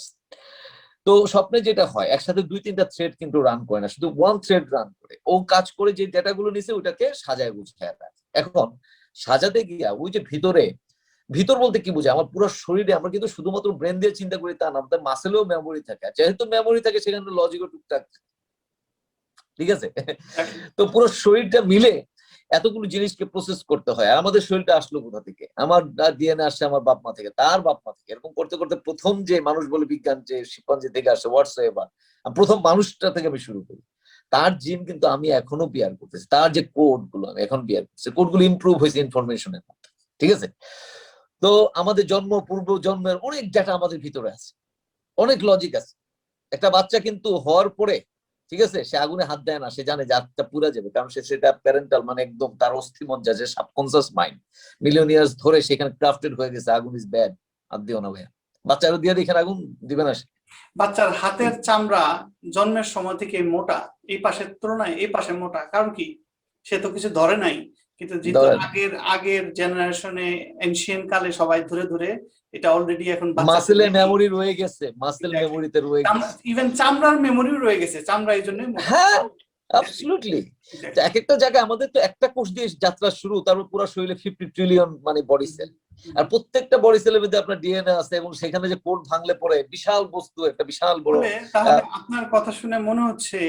Speaker 2: তো স্বপ্নে যেটা হয়, একসাথে 2-3টা থ্রেড কিন্তু রান করে না, শুধু ওয়ান থ্রেড রান করে, ও কাজ করে যে ডেটাগুলো নিছে ওটাকে সাজায় গুছায় রাখে। এখন সাজাতে গিয়া ওই যে ভিতরে, ভিতর বলতে কি বুঝে, আমার পুরো শরীরে, আমরা কিন্তু শুধুমাত্র ব্রেন দিয়ে চিন্তা করি তা না, আমাদের মাসেলেও মেমোরি থাকে, যেহেতু মেমোরি থাকে সেখানে লজিকও টুকটাক, ঠিক আছে। তো পুরো শরীরটা মিলে এতগুলো জিনিসকে প্রসেস করতে হয়। আর আমাদের শরীরটা আসলো কোথা থেকে, আমার ডিএনএ আসছে আমার বাপ মা থেকে, তার বাপ মা থেকে, এরকম করতে করতে প্রথম যে মানুষ বলে বিজ্ঞান যে শিম্পাঞ্জি থেকে আসে হোয়াটস এভার, প্রথম মানুষটা থেকে আমি শুরু করি। তার জিন কিন্তু আমি এখনো বিয়ার করতেছি, তার যে কোড গুলো আমি এখন বিয়ার করতেছি, কোডগুলো ইমপ্রুভ হয়েছে ইনফরমেশনের মধ্যে, ঠিক আছে? তো আমাদের জন্ম পূর্ব জন্মের অনেক ডেটা আমাদের ভিতরে আছে, অনেক লজিক আছে। একটা বাচ্চা কিন্তু হওয়ার পরে, ঠিক আছে, সে আগুনে হাত দেয় না, সে জানে যে হাতটা পুড়ে যাবে, কারণ সে সেটা প্যারেন্টাল মানে একদম তার অস্থিমজ্জা, যে সাবকনসিয়াস মাইন্ড মিলিয়ন ইয়ার্স ধরে সেখানে ক্রাফটেড হয়ে গেছে, আগুন ইজ ব্যাড, হাত দিও না ভাইয়া। বাচ্চারও দিয়ে দেখেন আগুন দিবে না সে।
Speaker 1: বাচ্চার হাতের চামড়া জন্মের সময় থেকে মোটা, এই পাশের তুলনায় এই পাশে মোটা, কারণ কি? সে তো কিছু ধরে নাই, কিন্তু যেহেতু আগের জেনারেশনে এনশিয়েন্ট কালে সবাই ধরে ধরে এটা অলরেডি এখন
Speaker 2: মাসেলে মেমোরি রয়ে গেছে, মাসেল মেমোরিতে রয়ে গেছে,
Speaker 1: ইভেন চামড়ার মেমোরিও রয়ে গেছে, চামড়া এই জন্যই মোটা।
Speaker 2: হ্যাঁ অ্যাবসলিউটলি। এক একটা জায়গায় আমাদের তো একটা কোষ দিয়ে যাত্রা শুরু, তারপর পুরো শরীরে 50 ট্রিলিয়ন মানে বডি সেল, আর প্রত্যেকটা বডি সেলের মধ্যে আপনার ডিএনএ আছে, এবং সেখানে যে কোড ভাঙলে পরে বিশাল বস্তু, একটা বিশাল বড়।
Speaker 1: তাহলে আপনার কথা শুনে মনে হচ্ছে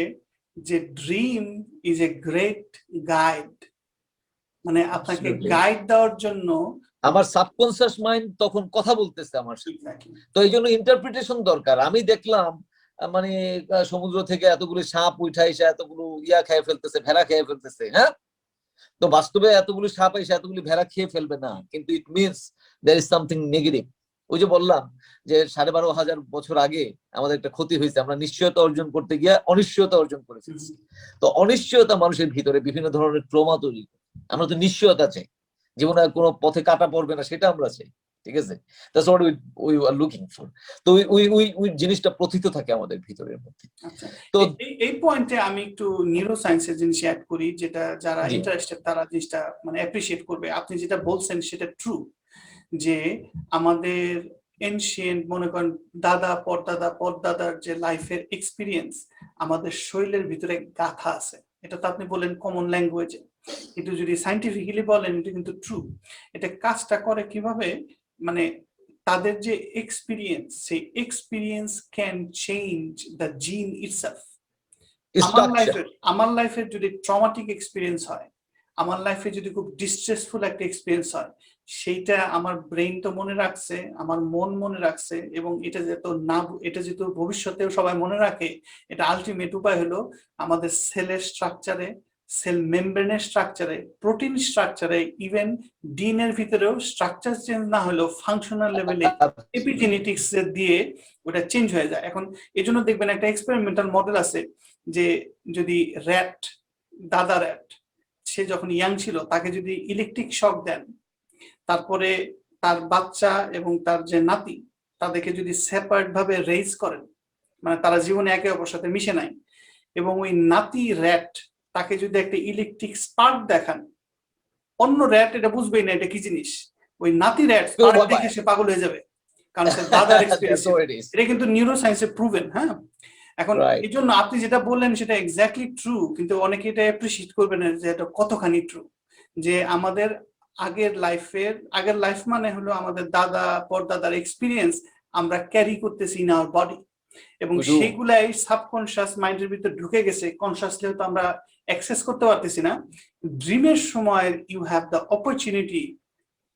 Speaker 1: যে dream is a great guide, মানে আপনাকে গাইড দেওয়ার জন্য
Speaker 2: আমার সাবকনসিয়াস মাইন্ড তখন কথা বলতেছে আমার সাথে। তো এই জন্য ইন্টারপ্রিটেশন দরকার। আমি দেখলাম মানে সমুদ্র থেকে এতগুলো সাপ উঠা এসে এতগুলো ইয়া খেয়ে ফেলতেছে, ভেড়া খেয়ে ফেলতেছে, হ্যাঁ? তো বাস্তবে এতগুলো সাপ এসে এতগুলো ভেড়া খেয়ে ফেলবে না, কিন্তু it means there is something negative. ওই যে বললাম যে 12,500 বছর আগে আমাদের একটা ক্ষতি হয়েছে, আমরা নিশ্চয়তা অর্জন করতে গিয়ে অনিশ্চয়তা অর্জন করে ফেলছি। তো অনিশ্চয়তা মানুষের ভিতরে বিভিন্ন ধরনের ট্রমা তৈরি করে। আমরা তো নিশ্চয়তা চাই, জীবনে কোনো পথে কাটা পড়বে না সেটা আমরা চাই, ঠিক আছে? That's what we are looking for. তো ওই জিনিসটা প্রথিত থাকে আমাদের ভিতরের মধ্যে।
Speaker 1: তো এই পয়েন্টে আমি একটু নিউরো সায়েন্সের জিনিস অ্যাড করি, যেটা যারা ইন্টারেস্টেড তারা জিনিসটা মানে অ্যাপ্রিশিয়েট করবে। আপনি যেটা বলছেন সেটা ট্রু, যে আমাদের এনশিয়েন্ট মনে করেন দাদা পরদাদার যে লাইফের এক্সপিরিয়েন্স আমাদের শরীরের ভিতরে গাথা আছে। এটা তো আপনি বলেন কমন ল্যাঙ্গুয়েজে, কিন্তু যদি সাইন্টিফিক্যালি বলেন এটা কিন্তু ট্রু। এটা কাজটা করে কিভাবে, মানে তাদের যে এক্সপিরিয়েন্স, সেই এক্সপিরিয়েন্স ক্যান চেঞ্জ দ্য জিন ইটসেলফ। আমার লাইফের যদি ট্রমাটিক এক্সপিরিয়েন্স হয়, আমার লাইফে যদি খুব ডিস্ট্রেসফুল একটা এক্সপিরিয়েন্স হয়, সেইটা আমার ব্রেন তো মনে রাখছে, আমার মন মনে রাখছে, এবং এটা যেহেতু ভবিষ্যতেও সবাই মনে রাখে, এটা আলটিমেট উপায় হলো আমাদের সেলের স্ট্রাকচারে, সেল মেমব্রেনের স্ট্রাকচারে, প্রোটিন স্ট্রাকচারে, ইভেন ডিএনএর ভিতরেও স্ট্রাকচার চেঞ্জ না হলেও ফাংশনাল লেভেলে এপিজেনেটিক্স দিয়ে ওটা চেঞ্জ হয়ে যায়। এখন এই জন্য দেখবেন একটা এক্সপেরিমেন্টাল মডেল আছে, যে যদি দাদা র্যাট সে যখন ইয়াং ছিল তাকে যদি ইলেকট্রিক শক দেন, তারপরে তার বাচ্চা এবং তার যে নাতি তাদেরকে যদি সেপারেট ভাবে রেইজ করেন, মানে তারা জীবনে একে অপরের সাথে মিশে নাই, এবং ওই নাতি র্যাট তাকে যদি একটা ইলেকট্রিক স্পার্ক দেখান, অন্য র্যাট এটা বুঝবেই না এটা কি জিনিস, ওই নাতি র্যাট স্পার্ক দেখে সে পাগল হয়ে যাবে, কারণ সে দাদার এক্সপেরিয়েন্স। এটা কিন্তু নিউরো সায়েন্সে প্রুভেন। হ্যাঁ, এখন এই জন্য আপনি যেটা বললেন সেটা এক্স্যাক্টলি ট্রু, কিন্তু অনেকে এটা অ্যাপ্রিশিয়েট করবে না যে এটা কতখানি ট্রু, যে আমাদের আগের লাইফ মানে হলো আমাদের দাদা পরদাদার এক্সপিরিয়েন্স আমরা ক্যারি করতেছি ইন আওয়ার বডি, এবং সেগুলাই সাবকনশিয়াস মাইন্ডের ভিতর ঢুকে গেছে, কনসিয়াসলি হয়তো আমরা অ্যাক্সেস করতে পারতেছি না। ড্রিমের সময় you have the opportunity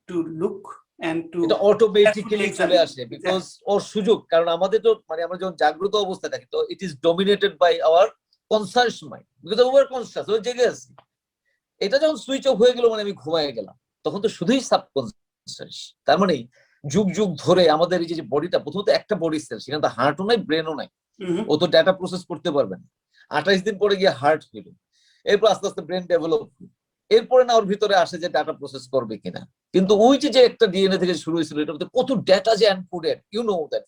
Speaker 1: to look and to
Speaker 2: এটা অটোমেটিক্যালি চলে আসে, বিকজ ওর সুযোগ, কারণ আমাদের তো মানে আমরা যখন জাগ্রত অবস্থায় থাকি তো it is dominated by our conscious mind, because over conscious, ও জেগে আছে। এটা যখন সুইচ অফ হয়ে গেল মানে আমি ঘুমায় গেলাম, তখন তো শুধুই সাবকনসাস। তার মানে যুগ যুগ ধরে আমাদের এই যে বডিটা, প্রথমত একটা বডি সেল, সেখানে তো হার্টও নাই ব্রেনও নাই, ও তো ডাটা প্রসেস করতে পারবে না। 28 দিন পরে গিয়ে হার্ট হইল, এরপর আস্তে আস্তে ব্রেন ডেভেলপ, এরপরে না ওর ভিতরে আসে যে ডাটা প্রসেস করবে কিনা। কিন্তু ওই যে একটা ডিএনএ থেকে শুরু হয়েছিল, এটার মধ্যে কত ডাটা যে এনকোডেড, ইউ নো দ্যাট।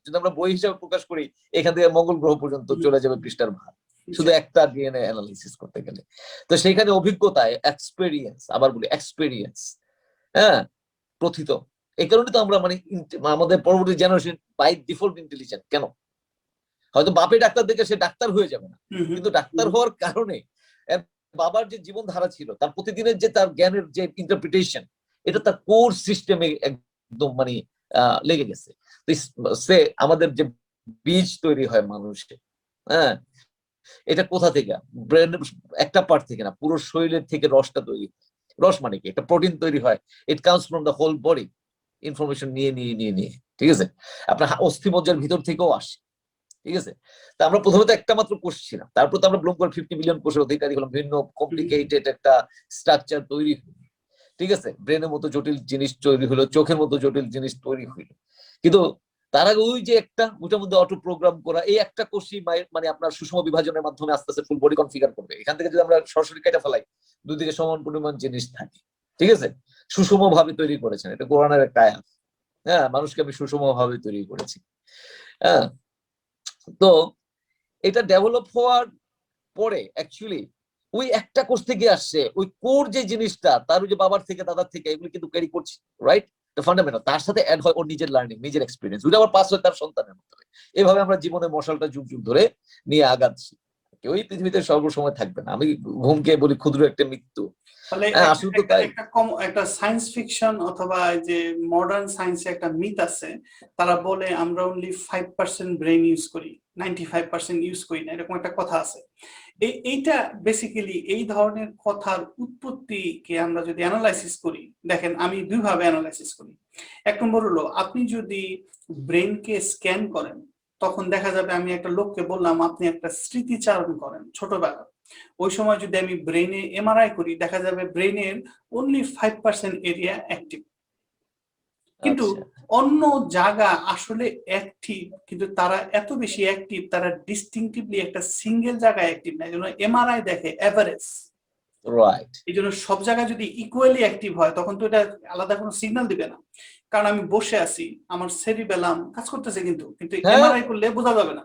Speaker 2: যদি আমরা বই হিসাবে প্রকাশ করি, এখান থেকে মঙ্গল গ্রহ পর্যন্ত চলে যাবে পৃষ্ঠার ভার, শুধু একটা ডিএনএ অ্যানালাইসিস করতে গেলে। তো সেইখানে অভিজ্ঞতায় এক্সপেরিয়েন্স, আবার বলি এক্সপেরিয়েন্স, হ্যাঁ, প্রথিত। এই কারণে তো আমরা মানে আমাদের পরবর্তী জেনারেশন বাই ডিফল্ট ইন্টেলিজেন্ট। কেন? হয়তো বাপে ডাক্তার দেখে সে ডাক্তার হয়ে যাবে না, কিন্তু ডাক্তার হওয়ার কারণে বাবার যে জীবন ধারা ছিল, তার প্রতিদিনের যে তার জ্ঞানের যে ইন্টারপ্রিটেশন, এটা তার কোর সিস্টেমে একদম মানে লেগে গেছে। সে আমাদের যে বীজ তৈরি হয় মানুষের, হ্যাঁ, এটা কোথা থেকে? ব্রেন একটা পার্ট থেকে না, পুরো শরীরের থেকে রসটা তৈরি হয়। রস মানে কি? একটা প্রোটিন তৈরি হয়, it comes from the whole body, information নিয়ে, ঠিক আছে? আপনার অস্থিমজ্জার ভিতর থেকেও আসে, ঠিক আছে? তা আমরা প্রথমে তো একটা মাত্র কোষ ছিলাম, তারপর তো আমরা ব্লুম করে 50 মিলিয়ন কোষের অধিকারী হলাম, বিভিন্ন কমপ্লিকেটেড একটা স্ট্রাকচার তৈরি হলো, ঠিক আছে? ব্রেনের মতো জটিল জিনিস তৈরি হলো, চোখের মতো জটিল জিনিস তৈরি হইলো, কিন্তু তার আগে ওই যে একটা ওটার মধ্যে অটো প্রোগ্রাম করা, এই একটা কোষই মানে আপনার সুষম বিভাজনের মাধ্যমে আস্তে আস্তে ফুল বডি কনফিগার করবে। এখান থেকে যদি আমরা সরাসরি কেটে ফেলাই, দুদিকে সমান পরিমাণ জিনিস থাকে, ঠিক আছে? সুষম ভাবে তৈরি করেছেন, এটা কোরআনের একটা আয়াত। হ্যাঁ, মানুষকে আমি সুষম ভাবে তৈরি করেছি। হ্যাঁ, তো এটা ডেভেলপ হওয়ার পরে অ্যাকচুয়ালি ওই একটা কোর্স থেকে আসছে, ওই কোর যে জিনিসটা তার ওই যে বাবার থেকে দাদার থেকে এগুলো কিন্তু ক্যারি করছে, রাইট? ফান্ডামেন্টাল, তার সাথে অ্যাড হয় ওর নিজের লার্নিং, নিজের এক্সপিরিয়েন্স, ওইটা আবার পাস হয় তার সন্তানের মধ্যে। এভাবে আমরা জীবনের মশালটা যুগ যুগ ধরে নিয়ে আগাচ্ছি। কেউই পৃথিবীতে সর্বসময় থাকবে না, আমি ঘুমকে বলি ক্ষুদ্র একটা মৃত্যু।
Speaker 1: তাহলে
Speaker 2: আসলে তো তাই।
Speaker 1: একটা সায়েন্স ফিকশন অথবা যে মডার্ন সায়েন্সে একটা মিথ আছে, তারা বলে আমরা অনলি 5% ব্রেন ইউজ করি, 95% ইউজ করি না, এরকম একটা কথা আছে। এইটা বেসিক্যালি এই ধরনের কথার উৎপত্তিকে আমরা যদি অ্যানালাইসিস করি, দেখেন আমি দুইভাবে অ্যানালাইসিস করি। এক নম্বর হলো, আপনি যদি ব্রেনকে স্ক্যান করেন, তখন দেখা যাবে আমি একটা লোককে বললাম আপনি একটা স্মৃতিচারণ করেন ছোটবেলা, ওই সময় যদি আমি ব্রেনে এমআরআই করি, দেখা যাবে ব্রেনের অনলি 5% এরিয়া অ্যাক্টিভ, কিন্তু অন্য জায়গা আসলে অ্যাক্টিভ, কিন্তু তারা এত বেশি অ্যাক্টিভ, তারা ডিস্টিংটিভলি একটা সিঙ্গেল জায়গায় অ্যাক্টিভ না, এই জন্য এমআরআই দেখে এভারেজ।
Speaker 2: রাইট।
Speaker 1: এই জন্য সব জায়গায় যদি ইকুয়ালি অ্যাক্টিভ হয়, তখন তো এটা আলাদা কোনো সিগন্যাল দিবে না। কারণ আমি বসে আছি, আমার সেরিবেলাম কাজ করতেছে, কিন্তু এমআরআই করলে বোঝা যাবে না।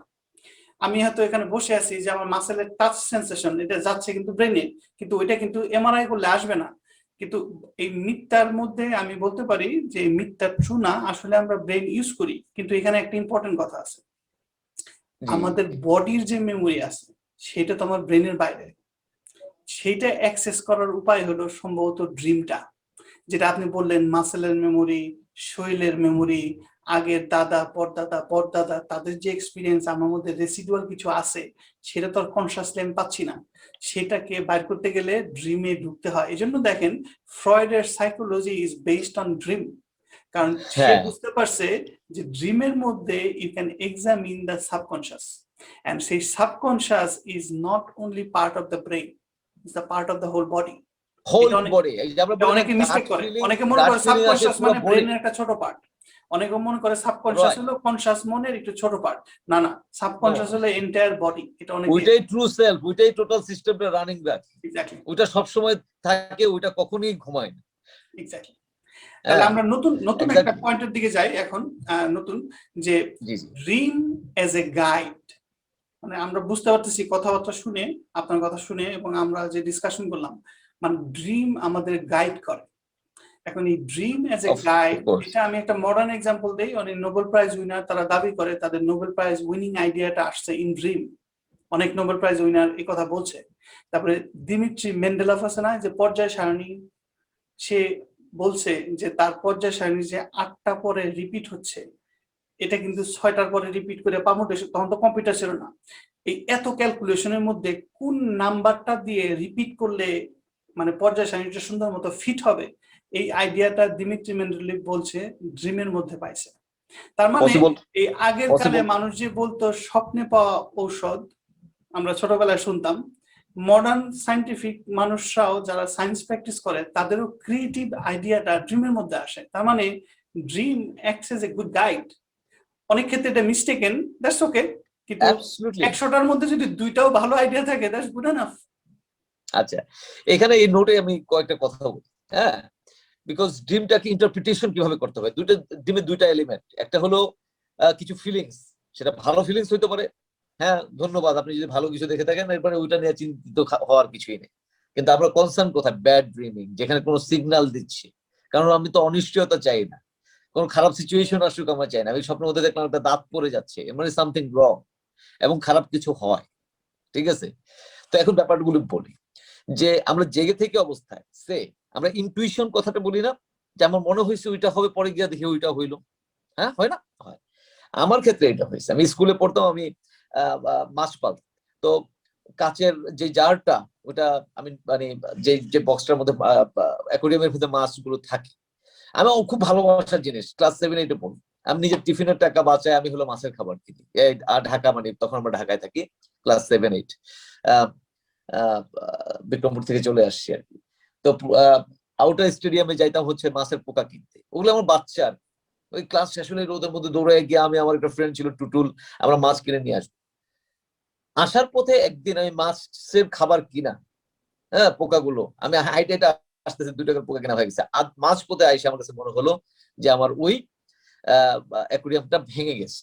Speaker 1: আমি হয়তো এখানে বসে আছি, যে আমার মাসেলের টাচ সেন্সেশন এটা যাচ্ছে কিন্তু ব্রেনে, কিন্তু ওইটা কিন্তু এমআরআই করলে আসবে না। কিন্তু এই মিথ্যার মধ্যে আমি বলতে পারি যে মিথ্যা ট্রু না, আসলে আমরা ব্রেন ইউজ করি, কিন্তু এখানে একটা ইম্পর্টেন্ট কথা আছে, আমাদের বডির যে মেমোরি আছে সেটা তো আমার ব্রেনের বাইরে, সেইটা অ্যাক্সেস করার উপায় হলো সম্ভবত ড্রিমটা, যেটা আপনি বললেন মাসেলের মেমোরি, শরীরের মেমোরি, আগের দাদা পরদাদা পরদাদা তাদের যে এক্সপিরিয়েন্স আমার মধ্যে রেসিডুয়াল কিছু আছে, সেটা তো আর কনসিয়াসলি আমি পাচ্ছি না, সেটাকে বাইর করতে গেলে ড্রিমে ঢুকতে হয়। এই জন্য দেখেন ফ্রয়েডের psychology is based on dream, কারণ সে বুঝতে পারছে যে ড্রিমের মধ্যে you can examine the subconscious, and সেই subconscious is not only part of the brain, is the part of the whole body. অনেকে মিস্টেক করে, অনেকে মনে করে সাবকনসিয়াস মানে ব্রেনের একটা ছোট পার্ট, অনেকে মনে করে সাবকনসিয়াস হলো কনসিয়াস মনের একটু ছোট পার্ট। না না, সাবকনসিয়াস হলো এন্টায়ার বডি। এটা অনেক,
Speaker 2: ওইটাই ট্রু সেলফ, ওইটাই টোটাল সিস্টেমটা রানিং ব্যাক।
Speaker 1: এক্স্যাক্টলি,
Speaker 2: ওইটা সব সময় থাকে, ওইটা কখনোই ঘুমায় না।
Speaker 1: এক্স্যাক্টলি। তাহলে আমরা নতুন একটা পয়েন্টের দিকে যাই এখন, নতুন যে ড্রিম অ্যাজ এ গাইড। মানে আমরা বুঝতে পারতেছি কথাবার্তা শুনে, আপনার কথা শুনে, এবং আমরা যে ডিসকাশন করলাম, মানে ড্রিম আমাদের গাইড করে। এখন এই ড্রিম অ্যাজ এ গাইড, এটা আমি একটা মডার্ন এক্সাম্পল দেই। অনেক নোবেল প্রাইজ উইনার তারা দাবি করে তাদের নোবেল প্রাইজ উইনিং আইডিয়াটা আসছে ইন ড্রিম। অনেক নোবেল প্রাইজ উইনার এই কথা বলছে। তারপরে দিমিত্রি মেন্ডেলভ আছে না, যে পর্যায় সারণী, সে বলছে যে তার পর্যায় সারণী যে 8টা পরে রিপিট হচ্ছে, এটা কিন্তু 6টার পরে রিপিট করে পারমুটেশন, তখন তো কম্পিউটার ছিল না, এই এত ক্যালকুলেশনের মধ্যে কোন নাম্বারটা দিয়ে রিপিট করলে মানে পর্যায় সারণীটা সুন্দর মতো ফিট হবে, এই আইডিয়াটা দিমিত্রি মেন্ডেলিভ বলছে ড্রিমের মধ্যে পাইছে। তার মানে এই আগের কালে মানুষ যে বলতো স্বপ্নে পাওয়া ঔষধ, আমরা ছোটবেলায় শুনতাম, মডার্ন সায়েন্টিফিক মানুষরাও যারা সায়েন্স প্র্যাকটিস করে তাদেরও ক্রিয়েটিভ আইডিয়াটা ড্রিমের মধ্যে আসে। তার মানে dream acts as a good guide. অনেক ক্ষেত্রে এটা মিস্টেকেন, দ্যাটস ওকে, কিন্তু 100টার মধ্যে যদি 2টাও ভালো আইডিয়া থাকে, দ্যাটস গুড এনাফ।
Speaker 2: আচ্ছা, এখানে এই নোটে আমি কয়েকটা কথা বলি। হ্যাঁ, বিকজ ড্রিমটাকে ইন্টারপ্রিটেশন কিভাবে করতে হবে, ড্রিমের দুইটা এলিমেন্ট, একটা হলো কিছু ফিলিংস, সেটা ভালো ফিলিংস হইতে পারে, হ্যাঁ ধন্যবাদ, আপনি যদি ভালো কিছু দেখে থাকেন এরপরে ওইটা নিয়ে চিন্তিত হওয়ার কিছুই নেই। কিন্তু আমরা কনসার্ন কোথায়, ব্যাড ড্রিমিং, যেখানে কোনো সিগন্যাল দিচ্ছি, কারণ আমি তো অনিশ্চয়তা চাই না, কোনো খারাপ সিচুয়েশন আসুক আমরা চাই না। আমি স্বপ্নের মধ্যে দেখলাম একটা দাঁত পড়ে যাচ্ছে, মানে সামথিং রং, এবং খারাপ কিছু হয়, ঠিক আছে? তো এখন ব্যাপারগুলো বলি, যে আমরা জেগে থেকে অবস্থায় আমরা ইনটুইশন কথাটা বলি না, যে আমার মনে হয়েছে ওইটা হবে, পরে গিয়া দেখি ওইটা হইলো। হ্যাঁ, হয় না? হয়। আমার ক্ষেত্রে এটা হয়েছে, আমি স্কুলে পড়তাম, আমি মাছ পালতাম, তো কাচের যে জারটা, ওটা আমি মানে যে বক্সটার মধ্যে অ্যাকোয়ারিয়ামের ভিতরে মাছগুলো থাকে, আমি খুব ভালোবাসার জিনিস, ক্লাস 7-8 পড়ি। আমি নিজের টিফিনের টাকা বাঁচাই, আমি হলো মাছের খাবার কিনি। আর ঢাকা, মানে তখন আমরা ঢাকায় থাকি, ক্লাস 7-8, বিক্রমপুর থেকে চলে আসছি আর কি। তো আউটার স্টেডিয়ামে যাইতাম হচ্ছে মাছের পোকা কিনতে, ওগুলো আমার বাচ্চা আর কি। ওই ক্লাস শেষ হলে রোদের মধ্যে দৌড়ে গিয়ে আমি, আমার একটা ফ্রেন্ড ছিল টুটুল, আমরা মাছ কিনে নিয়ে আসবো। আসার পথে একদিন আমি মাছের খাবার কিনা, হ্যাঁ, পোকাগুলো আমি হাইটে আসতেছে, 2 টাকার পোকা কেনা হয়ে গেছে। আর মাছ পথে আইসে আমার কাছে মনে হলো যে আমার ওই অ্যাকুরিয়ামটা ভেঙে গেছে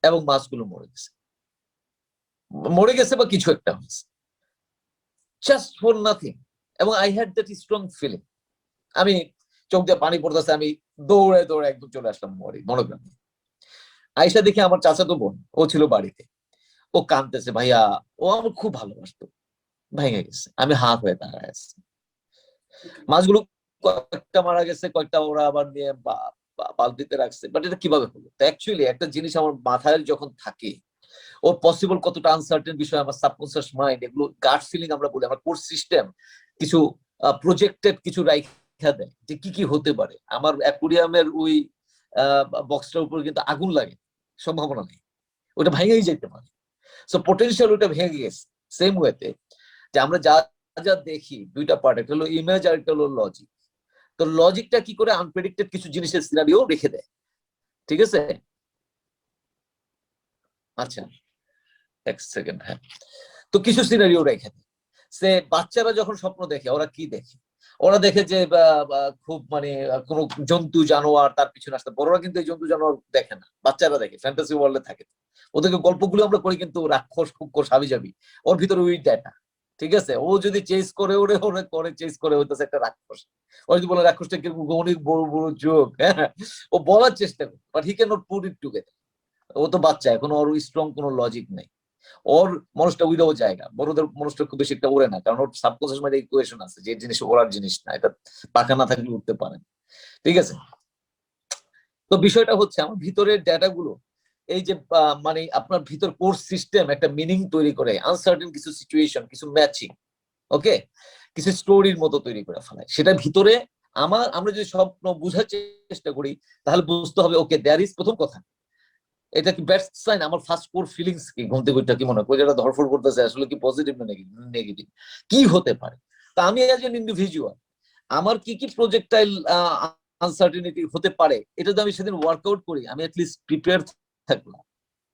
Speaker 2: এবং মাছগুলো মরে গেছে বা কিছু একটা হয়েছে, জাস্ট ফর নাথিং। এবং I had that strong feeling. আমি চোখ দিয়ে পানি পড়তেছে, আমি দৌড়ে দৌড়ে একদম চলে আসলাম মনোগ্রামে। আয়সা দেখে আমার চাচাতো বোন, ও ছিল বাড়িতে, ও কাঁদতেছে, ভাইয়া ও আমার খুব ভালোবাসতো, ভেঙে গেছে। আমি হাত হয়ে দাঁড়ায় আছি। মাছগুলো কয়েকটা মারা গেছে, কয়েকটা ওরা আবার নিয়ে বালতিতে রাখছে। বাট এটা কিভাবে হলো? অ্যাকচুয়ালি একটা জিনিস আমার মাথায় যখন থাকে, ওর পসিবল কতটা আনসার্টেন বিষয়, আমার সাবকনসিয়াস মাইন্ড, এগুলো গাট ফিলিং আমরা বলি, আমার কোর্স সিস্টেম কিছু প্রজেক্টেড কিছু রাইখা দেয় যে কি কি হতে পারে। আমার অ্যাকুরিয়ামের ওই বক্সটার উপর কিন্তু আগুন লাগে, সম্ভাবনা নেই, ওটা ভেঙেই যেতে পারে। সো পোটেনশিয়াল ওটা ভেঙে গেছে। সেম ওয়েতে যে আমরা যা যা দেখি, দুইটা পার্ট, একটা হলো ইমেজ আর একটা হলো লজিক। তো লজিকটা কি করে আনপ্রেডিক্টেড কিছু জিনিসের সিনারিও রেখে দেয়, ঠিক আছে? আচ্ছা, এক সেকেন্ড, হ্যাঁ। তো কিছু সিনারিও রেখে দেয়। সে বাচ্চারা যখন স্বপ্ন দেখে, ওরা কি দেখে? ওরা দেখে যে খুব মানে কোনো জন্তু জানোয়ার তার পিছনে আসতে। বড়রা কিন্তু এই জন্তু জানোয়ার দেখে না, বাচ্চারা দেখে, ফ্যান্টাসি ওয়ার্ল্ডে থাকে। ওদেরকে গল্পগুলো আমরা করি, কিন্তু রাক্ষস কুক্ষর হাবি যাবি, ওর ভিতরে ওই ডাটা, ঠিক আছে? ও যদি চেস করে ওরে ওরে করে চেস করে হইতেছে একটা রাক্ষস। ও যদি বলে রাক্ষসটা কিরকম অনেক বড় বড় চোখ, হ্যাঁ, ও বলার চেষ্টা করে, but he can not put it together. ও তো বাচ্চা, এখন ওর স্ট্রং কোনো লজিক নেই। ওর মানুষটা উইলেও জায়গা, বড়দের মানুষটা খুব বেশি একটা ওড়ে না, কারণ ওর সাবকনসিয়াস মাইন্ডে ইকুয়েশন আছে যে জিনিস ওড়ার জিনিস না, এটা পাখা না থাকলে উঠতে পারে, ঠিক আছে? তো বিষয়টা হচ্ছে আমার ভিতরের ডেটা গুলো, এই যে মানে আপনার ভিতর কোর্স সিস্টেম একটা মিনিং তৈরি করে, আনসার্টেন কিছু সিচুয়েশন, কিছু ম্যাচিং, ওকে, কিছু স্টোরির মতো তৈরি করে ফেলায় সেটা ভিতরে। আমরা যদি স্বপ্ন বোঝার চেষ্টা করি, তাহলে বুঝতে হবে ওকে দেয়ার ইজ, প্রথম কথা, এটা কি ব্যাড সাইন? আমার ফার্স্ট কোর ফিলিংস কি, ঘুম থেকে উঠে কি মনে হয় যেটা ধরফড় করতেছে, আসলে কি পজিটিভ না নেগেটিভ, কি হতে পারে? তা আমি অ্যাজ এন ইন্ডিভিজুয়াল আমার কি কি প্রজেক্টাইল আনসার্টেনিটি হতে পারে, এটা যদি আমি সেদিন ওয়ার্কআউট করি, আমি অ্যাটলিস্ট প্রিপেয়ার থাকলাম,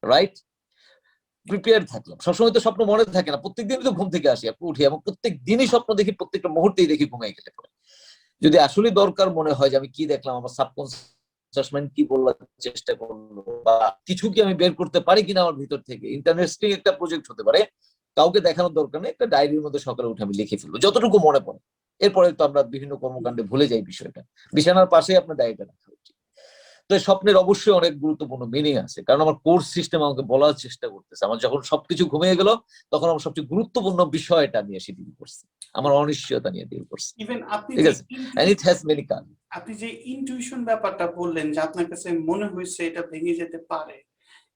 Speaker 2: রাইট? প্রিপেয়ার থাকলাম। সবসময় তো স্বপ্ন মনে থাকে না, প্রত্যেকদিন তো ঘুম থেকে আসি, উঠি এবং প্রত্যেক দিনই স্বপ্ন দেখি, প্রত্যেকটা মুহূর্তেই দেখি ঘুমাই গেলে পরে। যদি আসলে দরকার মনে হয় যে আমি কি দেখলাম, আমার সাবকনসিয়াস মাইন্ড কি বলার চেষ্টা করলো, বা কিছু কি আমি বের করতে পারি কিনা আমার ভিতর থেকে, ইন্টারেস্টিং একটা প্রজেক্ট হতে পারে, কাউকে দেখানোর দরকার নেই, একটা ডায়েরির মধ্যে সকালে উঠে আমি লিখে ফেলবো যতটুকু মনে পড়ে। এরপরে তো আমরা বিভিন্ন কর্মকাণ্ডে ভুলে যাই বিষয়টা। বিছানার পাশেই আপনার ডায়েরিটা রাখা উচিত। তো স্বপ্নের অবশ্যই অনেক গুরুত্বপূর্ণ মিনিং আছে, কারণ আমার কোর্স সিস্টেম আমাকে বলার চেষ্টা করতেছে, আমার যখন সবকিছু ঘুমিয়ে গেল, তখন আমার সবচেয়ে গুরুত্বপূর্ণ বিষয়টা নিয়ে এসে ডিল করছে, আমার অনিশ্চয়তা নিয়ে ডিল করছে,
Speaker 1: ইভেন আপনি
Speaker 2: ঠিক
Speaker 1: যে
Speaker 2: আছে? এন্ড ইট হ্যাজ মেনি কারণ।
Speaker 1: আপনি যে ইনটিউশন ব্যাপারটা বললেন যে আপনার কাছে মনে হয়েছে এটা ভেঙে যেতে পারে,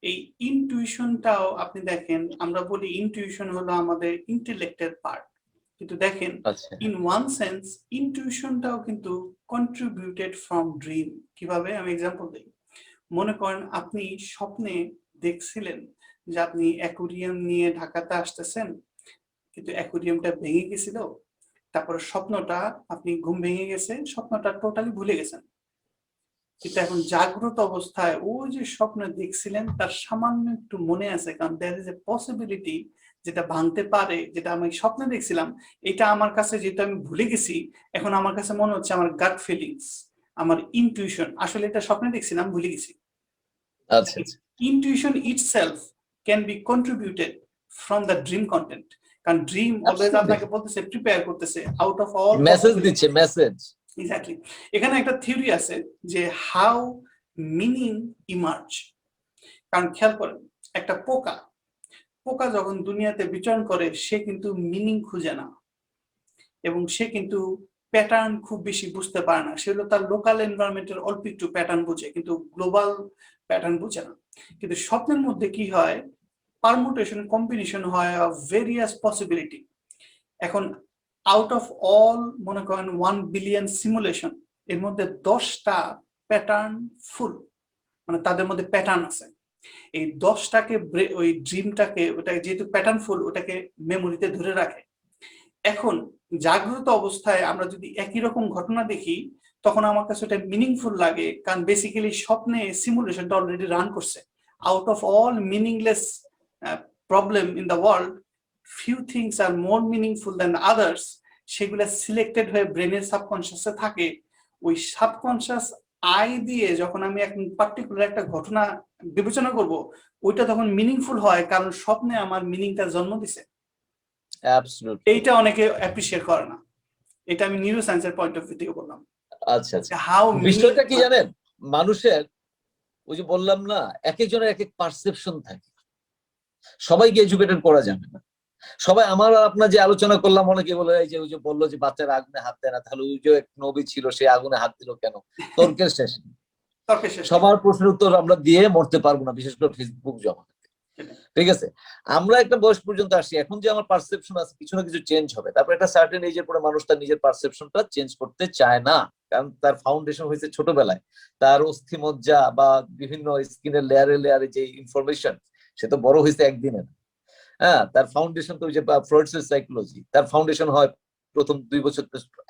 Speaker 1: এই ইনটিউশনটাও আপনি দেখেন, আমরা বলি ইনটিউশন হলো আমাদের ইন্টেলেক্টের পার্ট, কিন্তু দেখেন
Speaker 2: আচ্ছা,
Speaker 1: ইন ওয়ান সেন্স ইনটিউশনটাও কিন্তু কন্ট্রিবিউটেড ফ্রম ড্রিম। কিভাবে? আমি এক্সাম্পল দিই। মনে করেন আপনি স্বপ্নে দেখছিলেন যে আপনি অ্যাকুরিয়াম নিয়ে ঢাকাতে আসতেছেন, কিন্তু অ্যাকুরিয়ামটা ভেঙে গেছিল। তারপরে স্বপ্নটা, আপনি ঘুম ভেঙে গেছে, স্বপ্নটা টোটালি ভুলে গেছেন, কিন্তু এখন জাগ্রত অবস্থায় ওই যে স্বপ্ন দেখছিলেন তার সামান্য একটু মনে আছে, কারণ দ্যার ইজ এ পসিবিলিটি যেটা ভাঙতে পারে, যেটা আমি স্বপ্নে দেখছিলাম, এটা আমার কাছে যেটা আমি ভুলে গেছি, এখন আমার কাছে মনে হচ্ছে আমার গাট ফিলিংস, আমার ইনটিউশন, আসলে এটা স্বপ্নে দেখছিলাম ভুলে গেছি।
Speaker 2: আচ্ছা, আচ্ছা।
Speaker 1: Intuition itself can be contributed from the dream content, কারণ ড্রিম অলওয়েজ আপনাকে বলতেছে, প্রিপেয়ার করতেছে আউট অফ অল
Speaker 2: মেসেজ দিচ্ছে, মেসেজ।
Speaker 1: এক্স্যাক্টলি। এখানে একটা থিওরি আছে যে হাউ মিনিং ইমার্জ। কারণ খেয়াল করেন, একটা পোকা, পোকা যখন দুনিয়াতে বিচরণ করে সে কিন্তু মিনিং খুঁজে না, এবং সে কিন্তু প্যাটার্ন খুব বেশি বুঝতে পারে না, সে হলো তার লোকাল এনভায়রনমেন্টের অল্প একটু প্যাটার্ন বুঝে, কিন্তু গ্লোবাল প্যাটার্ন বুঝে না। কিন্তু স্বপ্নের মধ্যে কি হয়, পারমুটেশন কম্বিনেশন হয় অফ ভেরিয়াস পসিবিলিটি। এখন আউট অফ অল মনে করেন 1 বিলিয়ন সিমুলেশন, এর মধ্যে 10টা প্যাটার্ন ফুল, মানে তাদের মধ্যে প্যাটার্ন আছে। এই 10টাকে ওই ড্রিমটাকে, ওটাকে যেহেতু প্যাটার্ন ফুল, ওটাকে মেমোরিতে ধরে রাখে। এখন জাগ্রত অবস্থায় আমরা যদি একই রকম ঘটনা দেখি, তখন আমার কাছে ওটা মিনিংফুল লাগে, কারণ বেসিক্যালি স্বপ্নে সিমুলেশনটা অলরেডি রান করছে। Out of all meaningless problem in the world, few things are more meaningful than others, সেগুলো সিলেক্টেড হয়ে ব্রেনের সাবকনসিয়াসে থাকে। ওই সাবকনসিয়াস আই দিয়ে যখন আমি এক পার্টিকুলার একটা ঘটনা বিবেচনা করব, ওইটা তখন মিনিংফুল হয়, কারণ স্বপ্নে আমার মিনিংটা জন্ম দিছে।
Speaker 2: অ্যাবসলিউটলি।
Speaker 1: এইটা অনেকে অ্যাপ্রিশিয়েট করে না। এটা আমি নিউরো সায়েন্সের পয়েন্ট অফ ভিউ থেকে বললাম।
Speaker 2: আচ্ছা আচ্ছা,
Speaker 1: হাউ
Speaker 2: বিষয়টা কি জানেন, মানুষের ওই যে বললাম না, এক একজনের এক এক পারসেপশন থাকে, সবাইকে এডুকেটেড করা যাবে না। সবাই আমার আর আপনার যে আলোচনা করলাম, অনেকে বলে এই যে ওই যে বললো যে বাচ্চারা আগুনে হাত দেয় না, তাহলে ওই যে এক নবী ছিল সে আগুনে হাত দিল কেন? তর্কের শেষ নেই। সবার প্রশ্নের উত্তর আমরা দিয়ে মরতে পারবো না, বিশেষ করে ফেসবুক জমা। ঠিক আছে, আমরা একটা বয়স পর্যন্ত আসি, এখন যে আমার পারসেপশন আছে কিছু না কিছু চেঞ্জ হবে, তারপর একটা সার্টেন এজের পরে মানুষ তার নিজের পারসেপশনটা চেঞ্জ করতে চায় না, কারণ তার ফাউন্ডেশন হয়েছে ছোটবেলায়, তার অস্থিমজ্জা বা বিভিন্ন স্কিনের লেয়ারে লেয়ারে যে ইনফরমেশন, সে তো বড় হয়েছে একদিনে না। হ্যাঁ, তার ফাউন্ডেশন তো ওই যে ফ্রয়েডসের সাইকোলজি, তার ফাউন্ডেশন হয় প্রথম 2 বছর,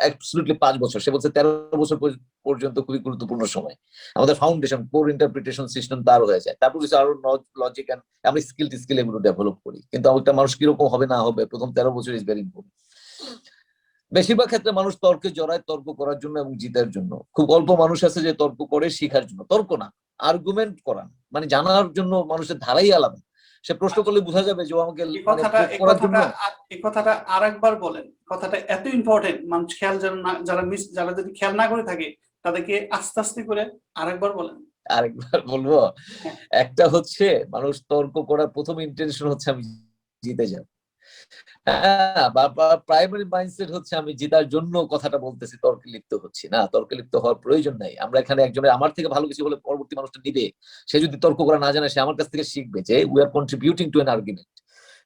Speaker 2: অ্যাবসলিউটলি 5 বছর, সে বলছে 13 বছর পর্যন্ত খুবই গুরুত্বপূর্ণ সময়। আমাদের ফাউন্ডেশন, কোর ইন্টারপ্রিটেশন সিস্টেম তার হয়ে যায়, তারপর কিছু আরো লজিক এন্ড আমরা স্কিল এগুলো ডেভেলপ করি। কিন্তু একটা মানুষ কিরকম হবে না হবে প্রথম 13 বছর ইজ ভেরি ইম্পর্টেন্ট। বেশিরভাগ ক্ষেত্রে মানুষ তর্কে জড়ায় তর্ক করার জন্য এবং জিতার জন্য। খুব অল্প মানুষ আছে যে তর্ক করে শিখার জন্য। তর্ক না, আর্গুমেন্ট করা, মানে জানার জন্য মানুষের ধারাই আলাদা। সে প্রশ্ন করলে বোঝা যাবে যে আমাকে
Speaker 1: এই কথাটা আরেকবার বলেন। কথাটা এত ইম্পর্টেন্ট, মানুষ খেয়াল যারা যদি খেয়াল না করে থাকে তাদেরকে আস্তে আস্তে করে আরেকবার বলেন।
Speaker 2: আরেকবার বলবো, একটা হচ্ছে মানুষ তর্ক করার প্রথম ইন্টেনশন হচ্ছে আমি জিতে যাব। হ্যাঁ, প্রাইমারি মাইন্ডসেট হচ্ছে আমি জেতার জন্য কথাটা বলতেছি, তর্কে লিপ্ত হচ্ছি না। তর্কে লিপ্ত হওয়ার প্রয়োজন নাই। আমরা এখানে একজনের আমার থেকে ভালো কিছু হলে পরবর্তী মানুষটা নিবে, সে যদি তর্ক করা না জানে সে আমার কাছ থেকে শিখবে যে we are contributing to N argument.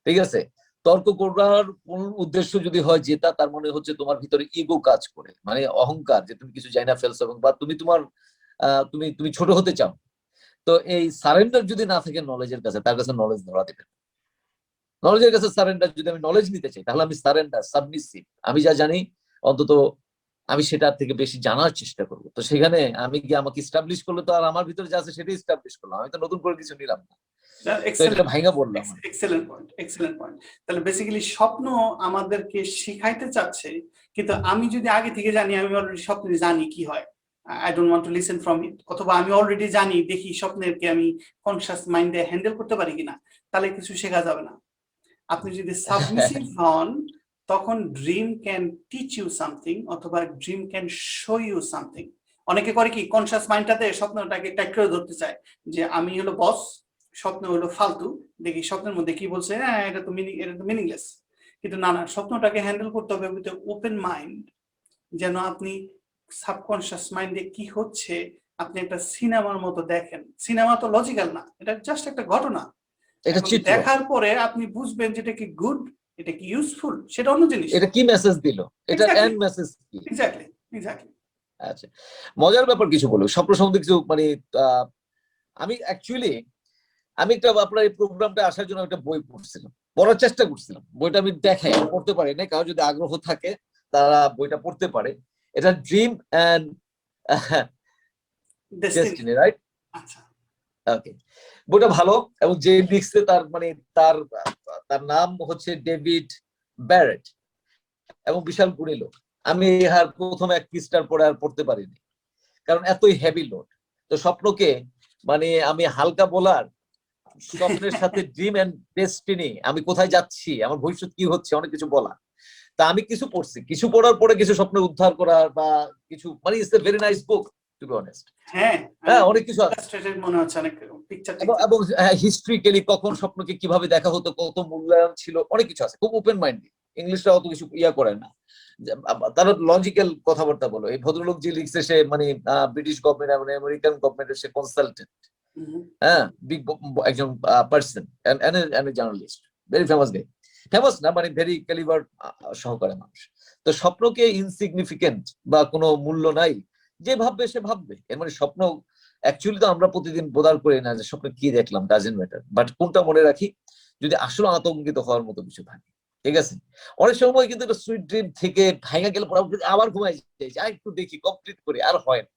Speaker 2: ঠিক আছে, তর্ক করার কোন উদ্দেশ্য যদি হয় জেতা, তার মানে হচ্ছে তোমার ভিতরে ইগো কাজ করে, মানে অহংকার, যে তুমি কিছু জানা ফেলছো বা তুমি তোমার তুমি ছোট হতে চাও। তো এই সারেন্ডার যদি না থাকে নলেজের কাছে, তার কাছে নলেজ ধরা দেবে। নলেজের কাছে সারেন্ডার, যদি আমি নলেজ নিতে চাই তাহলে আমি সারেন্ডার, সাবমিসিভ, আমি যা জানি অন্তত আমি সেটার থেকে বেশি জানার চেষ্টা করবো। তো সেখানে আমি গিয়ে আমাকে ইস্টাবলিশ করলে তো আর আমার ভিতরে যা আছে সেটাই ইস্টাবলিশ করলাম, আমি তো নতুন করে কিছু নিলাম না।
Speaker 1: Excellent point. তাহলে বেসিক্যালি স্বপ্ন আমাদেরকে শিখাইতে চাচ্ছে, কিন্তু আমি যদি আগে থেকে জানি, আমি অলরেডি স্বপ্ন জানি কি হয়, I don't want to listen from it, অথবা আমি অলরেডি জানি, দেখি স্বপ্নেরকে আমি কনসিয়াস মাইন্ডে হ্যান্ডেল করতে পারি কিনা, তাহলে কিছু শেখা যাবে না। আপনি যদি সাবমিসিভ হন, তখন dream can teach you something, অথবা dream can show you something. অনেকে করে কি, কনসিয়াস মাইন্ডটাতে স্বপ্নটাকে টাইট করে ধরতে চায় যে আমি হলো বস, স্বপ্ন হলো ফালতু, দেখি স্বপ্নের মধ্যে কি বলছে, হ্যাঁ এটা তো মিনিংলেস। কিন্তু না, স্বপ্নটাকে হ্যান্ডেল করতে হবে উইথ ওপেন মাইন্ড, যেন আপনি সাবকনসিয়াস মাইন্ডে কি হচ্ছে আপনি একটা সিনেমার মতো দেখেন। সিনেমা তো লজিক্যাল না, এটা জাস্ট একটা ঘটনা। দেখার পরে আপনি বুঝবেন যেটা কি গুড, এটা কি ইউজফুল, সেটা অন্য জিনিস।
Speaker 2: এটা কি মেসেজ দিল, এটা এন্ড মেসেজ কি।
Speaker 1: এক্স্যাক্টলি।
Speaker 2: আচ্ছা, মজার ব্যাপার কিছু বলবো, স্বপ্ন সম্বন্ধে কিছু, মানে আমি অ্যাকচুয়ালি একটা আপনার এই প্রোগ্রামটা আসার জন্য একটা বই পড়ছিলাম, পড়ার চেষ্টা করছিলাম। বইটা আমি দেখাই, পড়তে পারি না, কারো যদি আগ্রহ থাকে তারা বইটা পড়তে পারে। এটা ড্রিম এন্ড ডেস্টিনি, রাইট?
Speaker 1: আচ্ছা,
Speaker 2: ওকে, বইটা ভালো। এবং যে লিখছে তার মানে তার তার নাম হচ্ছে ডেভিড ব্যারেট, এবং বিশাল গুণী লোক। আমি আর প্রথম 1 পৃষ্ঠার পরে আর পড়তে পারিনি, কারণ এতই হেভি লোড। তো স্বপ্নকে মানে আমি হালকা বলার, স্বপ্নের সাথে ড্রিম এন্ড ডেস্টিনি, আমি কোথায় যাচ্ছি, আমার ভবিষ্যৎ কি হচ্ছে, অনেক কিছু বলা। তা আমি কিছু পড়ছি, কিছু পড়ার পরে কিছু স্বপ্ন উদ্ধার করার বা কিছু, মানে it's a very nice book to be honest. হ্যাঁ, অনেক কিছু আছে
Speaker 1: মনে হচ্ছে, অনেক পিকচার,
Speaker 2: এবং হিস্ট্রিক্যালি কখন স্বপ্নকে কিভাবে দেখা হতো, কত মূল্যায়ন ছিল, অনেক কিছু আছে। খুব ওপেন মাইন্ডেড, ইংলিশটা অত কিছু ইয়া করে না, তারা লজিক্যাল কথাবার্তা বলো। এই ভদ্রলোক যে লিখছে সে মানে ব্রিটিশ গভর্নমেন্ট এবং আমেরিকান গভর্নমেন্টের সে কনসালটেন্ট, হ্যাঁ, বিগ একজন person and journalist, very famous guy. Famous না মানে ভেরি ক্যালিবার সহকারে মানুষ। তো স্বপ্নকে ইনসিগনিফিকেন্ট বা কোনো মূল্য নাই যে ভাববে সে ভাববে, এর মানে স্বপ্ন অ্যাকচুয়ালি তো আমরা প্রতিদিন বোধার করি না যে স্বপ্নে কি দেখলাম, ডাজেন্ট ম্যাটার, বাট কোনটা মনে রাখি যদি আসলে আতঙ্কিত হওয়ার মতো কিছু থাকে। ঠিক আছে, অনেক সময় কিন্তু একটা সুইট ড্রিম থেকে ভাঙা গেলে পরে আবার ঘুমাই যাই, আর একটু দেখি কমপ্লিট করি, আর হয় না।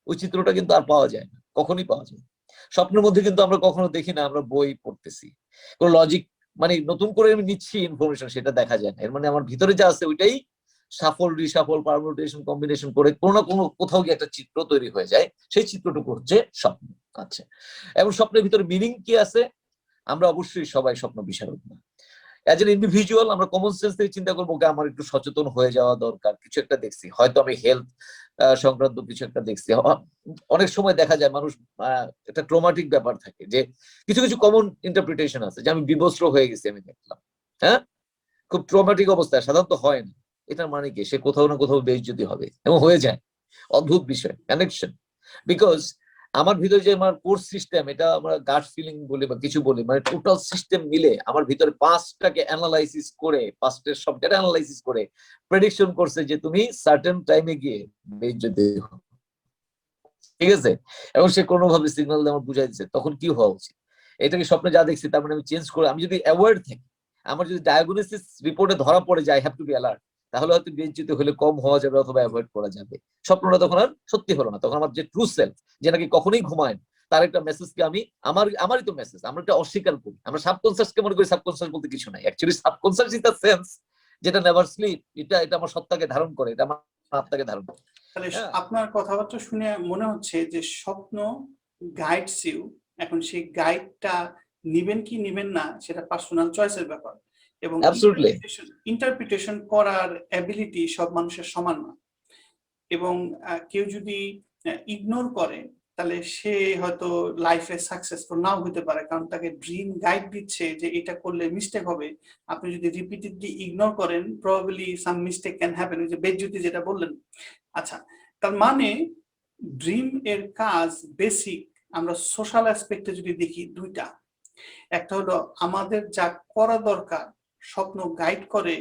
Speaker 2: ওই চিত্রটা কিন্তু আর পাওয়া যায় না, কখনই পাওয়া যায় না। স্বপ্নের মধ্যে কিন্তু আমরা কখনো দেখি না আমরা বই পড়তেছি, কোন লজিক মানে নতুন করে আমি নিচ্ছি ইনফরমেশন, সেটা দেখা যায় না। এর মানে আমার ভিতরে যা আছে ওইটাই সাফল রিসাফল পারমুটেশন কম্বিনেশন করে কোনো না কোনো কোথাও গিয়ে একটা চিত্র তৈরি হয়ে যায়, সেই চিত্রটুকু হচ্ছে স্বপ্ন। আচ্ছা, এবং স্বপ্নের ভিতরে মিনিং কি আছে? আমরা অবশ্যই সবাই স্বপ্ন বিশারদ না। অ্যাজ এন ইন্ডিভিজুয়াল আমরা কমন সেন্স থেকে চিন্তা করবো আমার একটু সচেতন হয়ে যাওয়া দরকার, কিছু একটা দেখছি, হয়তো আমি হেলথ সংক্রান্ত কিছু একটা দেখছি। অনেক সময় দেখা যায় মানুষ একটা ট্রমাটিক ব্যাপার থাকে, যে কিছু কিছু কমন ইন্টারপ্রিটেশন আছে, যে আমি বিবস্ত্র হয়ে গেছি, আমি দেখলাম, হ্যাঁ, খুব ট্রমাটিক অবস্থায়, সাধারণত হয় না। এটার মানে কি সে কোথাও না কোথাও বেইজ্জতি হবে, এবং হয়ে যায়। অদ্ভুত বিষয়, কানেকশন। বিকজ আমার ভিতরে যে আমার কোর্স সিস্টেম, এটা আমরা গাট ফিলিং বলি বা কিছু বলি, মানে টোটাল সিস্টেম মিলে আমার ভিতরে পাঁচটাকে অ্যানালাইসিস করে, পাঁচটার সব ডেটা অ্যানালাইসিস করে প্রেডিকশন করছে যে তুমি সার্টেন টাইমে গিয়ে বেইজ্জতি হবে। ঠিক আছে, এবং সে কোনোভাবে সিগন্যাল দিয়ে আমার বুঝাই দিচ্ছে তখন কি হওয়া উচিত। এটাকে স্বপ্নে যা দেখছি তার মানে আমি চেঞ্জ করে, আমি যদি অ্যাওয়ার্ড থাকি, আমার যদি ডায়াগনোসিস রিপোর্টে ধরা পড়ে যায় I have to be alert, তাহলে হয়তো বেঞ্চিত হলে কম হওয়া যাবে অথবা অ্যাভয়েড করা যাবে। স্বপ্নটা তখন আর সত্যি হলো না, তখন আমার যে ট্রু সেলফ, যে নাকি কখনোই ঘুমায়, তার একটা মেসেজকে আমি আমারই তো মেসেজ, আমরা একটা অস্বীকার করি। আমরা সাবকনসিয়াসকে মনে করি সাবকনসিয়াস বলতে কিছু নাই, actually subconscious is the sense যেটা নেভার স্লিপ, এটা আমার সত্তাকে ধারণ করে, এটা আমার আত্মাকে ধারণ করে।
Speaker 1: তাহলে আপনার কথাবার্তা শুনে মনে হচ্ছে যে স্বপ্ন গাইডস ইউ, এখন সেই গাইডটা নিবেন কি নিবেন না সেটা পার্সোনাল চয়েসের ব্যাপার, এবং ইন্টারপ্রিটেশন করার অ্যাবিলিটি সব মানুষের সমান না। এবং কেউ যদি ইগনোর করে তাহলে সে হয়তো লাইফে সাকসেসফুল নাও হতে পারে, কারণ তাকে ড্রিম গাইড দিচ্ছে যে এটা করলে মিস্টেক হবে। আপনি যদি রিপিটেডলি ইগনোর করেন, probably some mistake can happen, ওই যে বেজ্জতি যেটা বললেন। আচ্ছা, তার মানে ড্রিম এর কাজ বেসিক, আমরা সোশ্যাল অ্যাসপেক্টে যদি দেখি দুইটা, একটা হলো আমাদের যা করা দরকার, স্বপ্ন গাইড করে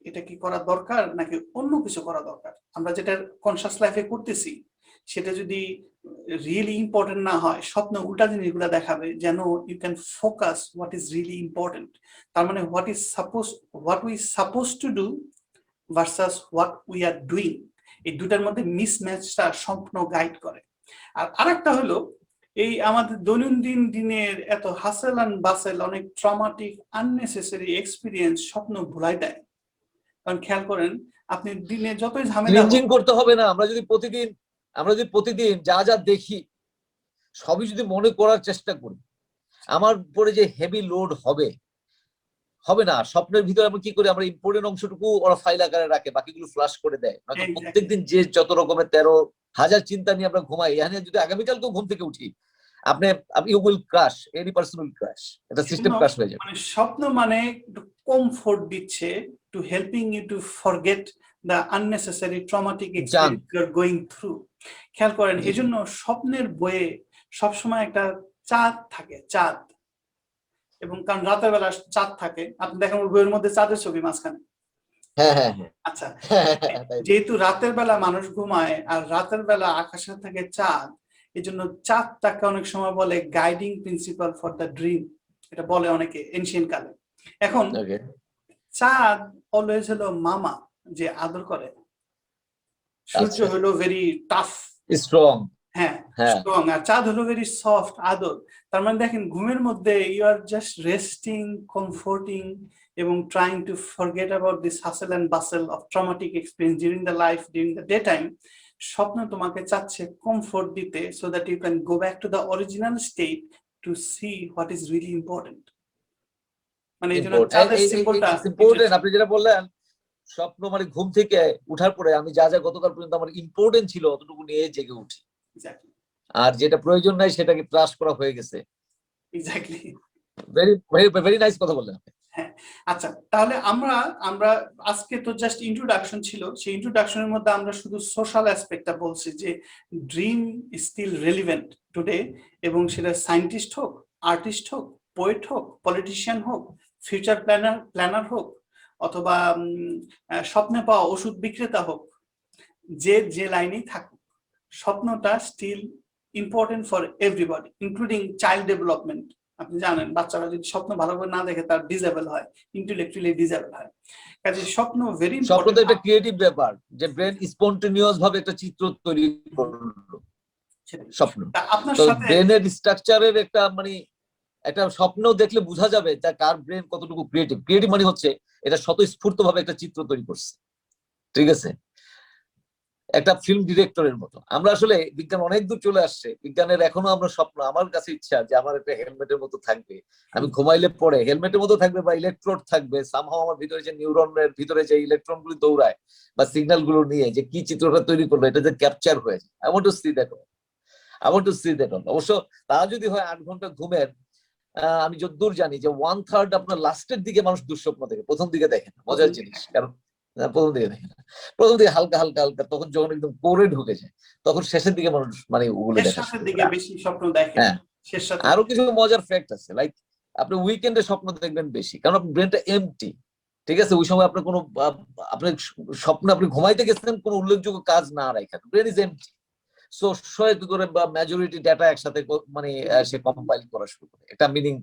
Speaker 1: এটা কি করা দরকার নাকি অন্য কিছু করা দরকার। আমরা যেটা কনসিয়াস লাইফে করতেছি সেটা যদি রিয়েলি ইম্পর্টেন্ট না হয়, স্বপ্ন উল্টা জিনিসগুলো দেখাবে, যেন you can focus what is really important. তার মানে what we suppose to do versus what we are doing, এই দুটার মধ্যে মিসম্যাচটা স্বপ্ন গাইড করে। আর আরেকটা হলো এই আমাদের দৈনন্দিন দিনের এত হাসেল অ্যান্ড বাসেল, অনেক ট্রমাটিক আননেসেসারি এক্সপিরিয়েন্স স্বপ্ন ভুলাই দেয়। কারণ খেয়াল করেন, আপনি দিনে যতই ঝামেলা
Speaker 2: করতে হবে না, আমরা যদি প্রতিদিন যা যা দেখি সবই যদি মনে করার চেষ্টা করি, আমার উপরে যে হেভি লোড হবে না। স্বপ্নের ভিতরে আমরা কি করি, আমরা ইম্পর্টেন্ট অংশটুকু ওরা ফাইল আকারে রাখে, বাকিগুলো ফ্লাশ করে দেয়। প্রত্যেকদিন যে যত রকমের 13,000 চিন্তা নিয়ে আমরা ঘুমাই, এখানে যদি আগামীকালকেও ঘুম থেকে উঠি, আপনি you will crash, any person will crash, এটা সিস্টেম ক্রাশ হয়ে যাবে।
Speaker 1: মানে স্বপ্ন মানে কমফোর্ট দিচ্ছে, to helping you to forget the unnecessary traumatic experience you are going through. খেয়াল করেন, এজন্য স্বপ্নের বইয়ে সবসময় একটা চাঁদ থাকে, চাঁদ। এবং কারণ রাতের বেলা চাঁদ থাকে, আপনি দেখেন বইয়ের মধ্যে চাঁদের ছবি মাঝখানে। আচ্ছা, যেহেতু রাতের বেলা মানুষ ঘুমায় আর রাতের বেলা আকাশে থাকে চাঁদ, এই জন্য চাঁদটাকে অনেক সময় বলে guiding principal for the dream, এটা বলে অনেকে এনশিয়েন্ট কালে। এখন চাঁদ অলওয়েজ হলো মামা, যে আদর করে। সূর্য হলো ভেরি টাফ,
Speaker 2: স্ট্রং,
Speaker 1: হ্যাঁ স্ট্রং, আর চাঁদ হলো ভেরি সফট, আদর। তার মানে দেখেন, ঘুমের মধ্যে you are just resting, comforting, এবং trying to forget about this hustle and bustle of traumatic experience during the life, during the daytime. স্বপ্ন তোমাকে চাচ্ছে কমফোর্ট দিতে, so that you can go back to the original state to see what is really important. মানে এই জন্য চাঁদের সিম্বলটা
Speaker 2: important. আপনি যেটা বললেন, স্বপ্ন মানে ঘুম থেকে উঠার পরে আমি যা যা গতকাল পর্যন্ত আমার ইম্পর্টেন্ট ছিল অতটুকু নিয়ে জেগে উঠি, আর যেটা প্রয়োজন নাই সেটাকে ট্রাশ করা হয়ে গেছে।
Speaker 1: Exactly,
Speaker 2: very very very nice কথা বললেন।
Speaker 1: হ্যাঁ, আচ্ছা, তাহলে আমরা আজকে তো জাস্ট ইন্ট্রোডাকশন ছিল, সেই ইন্ট্রোডাকশনের মধ্যে আমরা শুধু সোশ্যাল অ্যাসপেক্টটা বলছি যে dream is still relevant today, এবং সেটা সায়েন্টিস্ট হোক, আর্টিস্ট হোক, পোয়েট হোক, পলিটিশিয়ান হোক, ফিউচার প্ল্যানার হোক, অথবা স্বপ্নে পাওয়া ওষুধ বিক্রেতা হোক, যে লাইনেই থাকুক, স্বপ্নটা still important for everybody including child development. আপনি জানেন বাচ্চারা যদি স্বপ্ন ভালো করে না দেখে তার ডিসেবল হয়, ইন্টেলেকচুয়ালি ডিসেবল হয়। কাজে স্বপ্ন ভেরি
Speaker 2: স্বপ্ন তো
Speaker 1: ইম্পর্টেন্ট।
Speaker 2: একটা ক্রিয়েটিভ ব্যাপার, যে ব্রেন স্পন্টেনিয়াস ভাবে একটা চিত্র তৈরি করলো স্বপ্ন।
Speaker 1: আপনার
Speaker 2: তো
Speaker 1: সাথে
Speaker 2: ব্রেনের স্ট্রাকচারের একটা মানে একটা স্বপ্ন দেখলে বোঝা যাবে যে কার ব্রেন কতটুকু ক্রিয়েটিভ। ক্রিয়েটিভ মানে হচ্ছে এটা স্বতঃস্ফূর্ত ভাবে একটা চিত্র তৈরি করছে, ঠিক আছে, একটা ফিল্ম ডিরেক্টরের মতো। আমরা আসলে বিজ্ঞান অনেক দূর চলে আসছে, বিজ্ঞানের এখনো আমরা স্বপ্ন, আমার কাছে ইচ্ছা যে আমার একটা হেলমেটের মতো থাকবে, আমি ঘুমাইলে পরে হেলমেটের মতো থাকবে বা ইলেকট্রোড থাকবে, সামহাও আমার ভিতরে যে নিউরনের ভিতরে যে ইলেকট্রন গুলো দৌড়ায় বা সিগন্যাল গুলো নিয়ে যে কি চিত্রটা তৈরি করলো এটা যে ক্যাপচার হয়ে যায়। I want to see that, I want to see that. অবশ্য তা যদি হয় 8 ঘন্টা ঘুমের, আমি যতদূর জানি যে 1/3 আপনার লাস্টের দিকে মানুষ দুঃস্বপ্ন দেখে, প্রথম দিকে দেখে না, মজার জিনিস। কারণ প্রথম দিকে দেখে না, প্রথম দিকে হালকা হালকা হালকা, তখন যখন একদম কোরে ঢুকে যায় তখন শেষের দিকে মানুষ মানে ওগুলো দেখা
Speaker 1: শেষের
Speaker 2: শুরু
Speaker 1: দিকে
Speaker 2: করে।
Speaker 1: বেশি স্বপ্ন দেখে।
Speaker 2: হ্যাঁ,
Speaker 1: শেষ
Speaker 2: আরো কিছু মজার ফ্যাক্ট আছে, লাইক আপনি উইকেন্ডে স্বপ্ন দেখবেন বেশি, কারণ আপনার ব্রেনটা এমটি, ঠিক আছে, ওই সময় আপনার কোনো আপনার স্বপ্ন, আপনি ঘুমাইতে গেছেন কোনো উল্লেখযোগ্য কাজ না রাখেন, ব্রেন ইজ এমটি। সো কি করে বা মেজরিটি ডাটা একসাথে মানে সে কম্পাইল করা শুরু করে, একটা মিনিং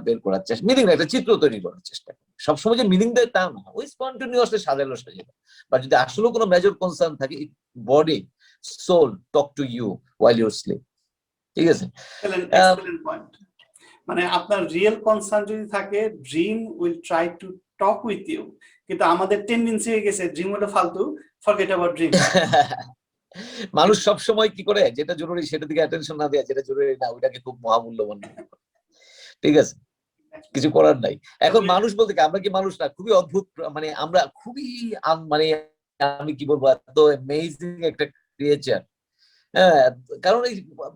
Speaker 2: বের করার চেষ্টা, মিনিং না একটা চিত্র তৈরি করার চেষ্টা করে। সবসময় যে মিনিং দেয় তা না, ওই স্পন্টেনিয়াসলি সাজালো সাজালো। বা যদি আসলে কোনো মেজর কনসার্ন থাকে, body soul talk to you while you sleep, ঠিক আছে।
Speaker 1: Excellent point. মানে আপনার রিয়েল কনসার্ন যদি থাকে, dream will try to talk with you. কিন্তু আমাদের টেন্ডেন্সি হয়ে গেছে ড্রিম হলো ফালতু, ফরগেট অ্যাবাউট ড্রিম।
Speaker 2: মানুষ সবসময় কি করে, যেটা জরুরি সেটা দিকে অ্যাটেনশন না দেয়া, যেটা জরুরি না ওইটাকে খুব মহামূল্যবান মনে করে, ঠিক আছে, কিছু করার নাই। এখন মানুষ বলতে কি, আমরা কি মানুষ না, খুবই অদ্ভুত, মানে আমরা খুবই মানে আমি কি বলবো, এত অ্যামেজিং একটা ক্রিয়েচার। হ্যাঁ, কারণ এই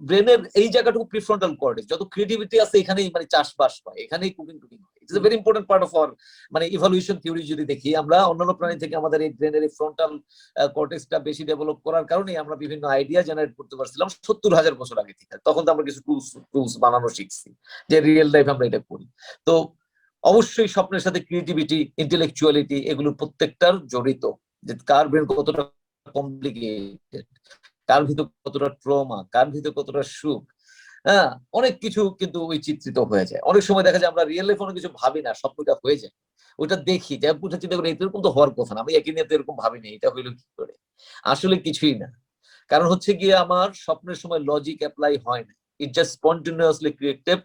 Speaker 2: ব্রেনের এই জায়গাটুকু প্রিফ্রন্টাল কর্টেক্স, যত ক্রিয়েটিভিটি আছে এখানেই মানে চাষবাস হয়, এখানেই কুকিং টুকিং হয়। It's a very important part of our মানে ইভলিউশন থিওরি যদি দেখি আমরা, অন্যান্য প্রাণী থেকে আমাদের এই ব্রেনের এই ফ্রন্টাল কর্টেক্সটা বেশি ডেভেলপ করার কারণে আমরা বিভিন্ন আইডিয়া জেনারেট করতে পারছিলাম 70,000 বছর আগে থেকে। তখন তো আমরা কিছু টুলস বানানো শিখছি, যে রিয়েল লাইফ আমরা এটা করি। তো অবশ্যই স্বপ্নের সাথে ক্রিয়েটিভিটি, ইন্টেলেকচুয়ালিটি এগুলো প্রত্যেকটার জড়িত, যে কার ব্রেন কতটা কমপ্লিকেটেড, কার ভিতর কতটা ট্রমা, কার ভিতর কতটা সুখ, হ্যাঁ, অনেক কিছু কিন্তু ওই চিত্রিত হয়ে যায়। অনেক সময় দেখা যায় আমরা রিয়েল লাইফে অনেক কিছু ভাবি না, স্বপ্নটা হয়ে যায়, ওইটা দেখি যে পুরো চিন্তা করি এরকম তো হওয়ার কথা না, আমি একই নিয়ে এরকম ভাবিনি, এটা হইলো কি করে। আসলে কিছুই না, কারণ হচ্ছে গিয়ে আমার স্বপ্নের সময় লজিক অ্যাপ্লাই হয় না, ইট জাস্ট স্পন্টেনিয়াসলি ক্রিয়েটেড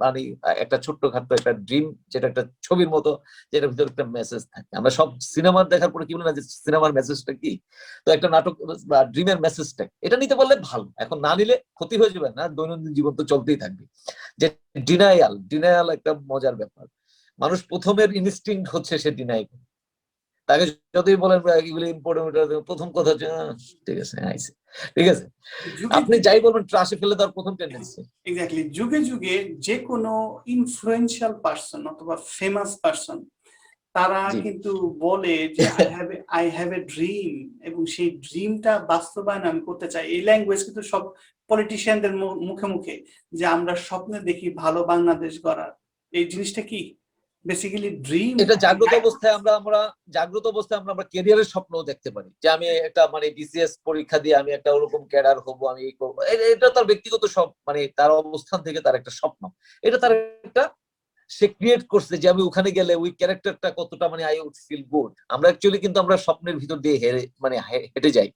Speaker 2: মানে একটা ছোট্টখাট্ট একটা ড্রিম, যেটা একটা ছবির মতো, যেটার ভিতরে একটা মেসেজ থাকে। আমরা সব সিনেমা দেখার পরে কি বলে না যে সিনেমার মেসেজটা কি, তো একটা নাটক বা ড্রিমের মেসেজটা এটা নিতে পারলে ভালো, এখন না নিলে ক্ষতি হয়ে যাবে না, দৈনন্দিন জীবন তো চলতেই থাকবে। যে ডিনায়াল, ডিনায়াল একটা মজার ব্যাপার। মানুষ প্রথমের ইনস্টিংক্ট হচ্ছে সে ডিনাই করে, তাকে যতই বলেন এগুলো ইম্পর্টেন্ট, প্রথম কথা হচ্ছে ঠিক আছে আইসে, ঠিক আছে, আপনি যাই বলবেন ট্রাশে ফেলে দেওয়ার প্রথম টেন্ডেন্সি।
Speaker 1: এক্স্যাক্টলি, যুগে যুগে যে কোনো ইনফ্লুয়েন্সিয়াল পারসন অথবা ফেমাস পারসন, তারা কিন্তু বলে যে আই হ্যাভ এ ড্রিম, এবং সেই ড্রিমটা বাস্তবায়ন আমি করতে চাই। এই ল্যাঙ্গুয়েজ কিন্তু সব পলিটিশিয়ানদের মুখে মুখে, যে আমরা স্বপ্নে দেখি ভালো বাংলাদেশ গড়ার। এই জিনিসটা কি বেসিক্যালি ড্রিম।
Speaker 2: এটা জাগ্রত অবস্থায় আমরা জাগ্রত অবস্থায় আমরা ক্যারিয়ারের স্বপ্ন দেখতে পারি, যে আমি একটা মানে বিসিএস পরীক্ষা দিয়ে আমি একটা ওরকম ক্যাডার হব, আমি এই করবো, এটা তার ব্যক্তিগত সব মানে তার অবস্থান থেকে তার একটা স্বপ্ন, এটা তার একটা সে ক্রিয়েট করছে যে আমি ওখানে গেলে ওই ক্যারেক্টারটা কতটা মানে আই উড ফিল গুড। আমরা অ্যাকচুয়ালি কিন্তু আমরা স্বপ্নের ভিতর দিয়ে মানে হেঁটে যাই,